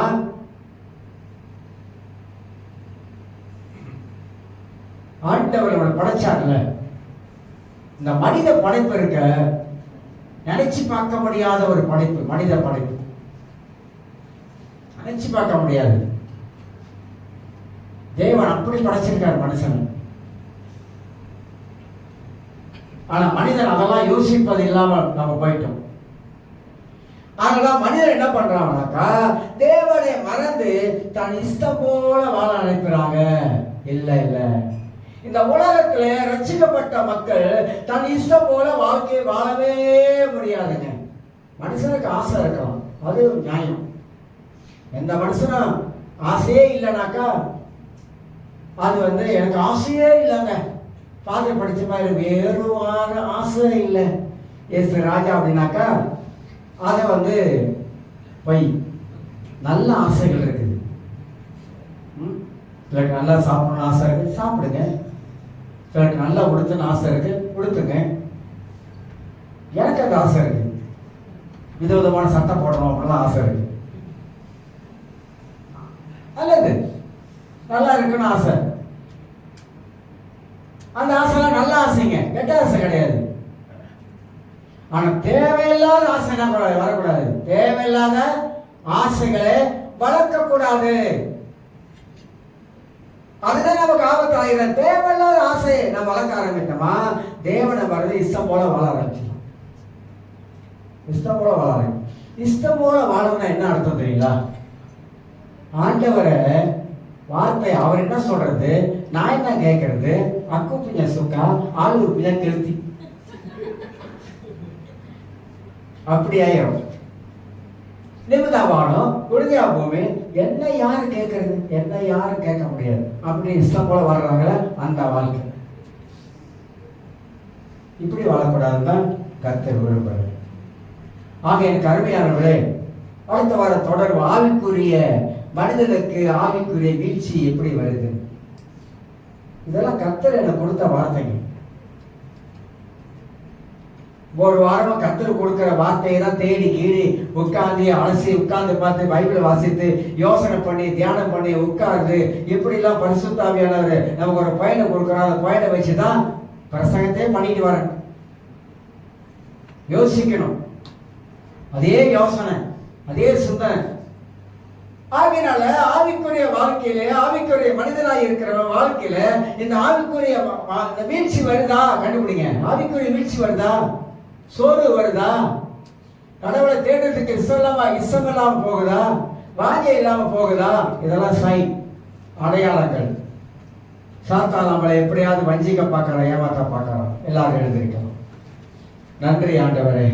ஆண்டவர் அவனை படைச்சார்ல, இந்த மனித படைப்பு இருக்க நினைச்சு பார்க்க முடியாத ஒரு படைப்பு. மனித படைப்பு நினைச்சு பார்க்க முடியாது. தேவன் அப்படி படைச்சிருக்கார் மனுஷன். ஆனா மனிதன் அதெல்லாம் யோசிப்பது இல்லாம நம்ம போயிட்டோம். அதெல்லாம் மனிதன் என்ன பண்றாங்கனாக்கா, தேவனை மறந்து தன் இஷ்டம் போல வாழ நினைக்கிறாங்க. இல்ல இல்ல, இந்த உலகத்துல ரட்சிக்கப்பட்ட மக்கள் தன் இஷ்டம் போல வாழ்க்கையை வாழவே முடியாதுங்க. மனுஷனுக்கு ஆசை இருக்கலாம், அது நியாயம். எந்த மனுஷனும் ஆசையே இல்லைனாக்கா, அது எனக்கு ஆசையே இல்லைங்க, பாதை படிச்ச மாதிரி வேறுவான ஆசை இல்லை, எஸ் ராஜா அப்படின்னாக்கா, அதை பொய். நல்ல ஆசைகள் இருக்குது. சிலருக்கு நல்லா சாப்பிடணும்னு ஆசை இருக்கு, சாப்பிடுங்க. சிலருக்கு நல்லா உடுத்துன்னு ஆசை இருக்கு, உடுத்துங்க. எனக்கு அந்த ஆசை இருக்கு, விதவிதமான சட்டை போடணும் அப்படிலாம் ஆசை இருக்கு. அல்லது நல்லா இருக்குன்னு ஆசை. அந்த ஆசைலாம் நல்ல ஆசைங்க, கெட்ட ஆசை கிடையாது. ஆனா தேவையில்லாத ஆசை வரக்கூடாது. தேவையில்லாத ஆசைகளை வளர்க்க கூடாது. அதுதான் நமக்கு ஆபத்து ஆகிற. தேவையில்லாத ஆசையை நம்ம வளர்க்க ஆரம்பித்தோமா, தேவனை வர்றது இஷ்டம் போல வாழ ஆரம்பிச்சிடும். இஷ்டம் போல வாழ. இஷ்டம் போல வாழணும்னா என்ன அர்த்தம் தெரியுங்களா? ஆண்டவரை வார்த்தை அவர் என்ன சொல்றது, நான் என்ன கேட்கறது, அக்கு பிஞ்ச சுக்கா ஆளூர் பிஞ்ச திருத்தி அப்படி ஆயிரும். நிமிதாவானம் குழந்தையா பூமி, என்ன யாரு கேட்கறது, என்ன யாரும் கேட்க முடியாது. அப்படி இஷ்டம் போல வாழ்றாங்கள அந்த வாழ்க்கை. இப்படி வாழக்கூடாதுதான் கர்த்தர் விரும்புகிறார். ஆக எனக்கு அருமையானவர்களே, அடுத்த வார தொடர்பு ஆவிக்குரிய மனிதனுக்கு ஆவிக்குரிய வீழ்ச்சி எப்படி வருது. இதெல்லாம் கர்த்தர் எனக்கு கொடுத்த வார்த்தைங்க. ஒரு வாரமா கர்த்தர் கொடுக்கிற வார்த்தையை தான் தேடி கீடி உட்கார்ந்து அலசி உட்கார்ந்து பார்த்து பைபிளை வாசித்து யோசனை பண்ணி தியானம் பண்ணி உட்கார்ந்து இப்படிலாம் பரிசுத்த ஆவியானவர் நமக்கு ஒரு பயனை கொடுக்குறோம். அந்த பயனை வச்சுதான் பிரசங்கத்தையே பண்ணிட்டு வரேன். யோசிக்கணும், அதே யோசனை, அதே சிந்தனை. ஆகினால ஆவிக்குரிய வாழ்க்கையில, ஆவிக்குரிய மனிதனாய் இருக்கிற வாழ்க்கையில இந்த ஆவிக்குரிய வீழ்ச்சி வருதா கண்டுபிடிங்க. ஆவிக்குரிய வீழ்ச்சி வருதா, சோறு வருதா, கடவுளை தேடுறதுக்கு இஷ்டம் இல்லாம போகுதா, வாஞ்சை இல்லாம போகுதா, இதெல்லாம் சைன், அடையாளங்கள். சாத்தான் நம்மளை எப்படியாவது வஞ்சிக்க பார்க்கலாம், ஏமாத்த பார்க்கலாம். எல்லாரும் எழுந்திருக்கலாம். நன்றி ஆண்டவரே.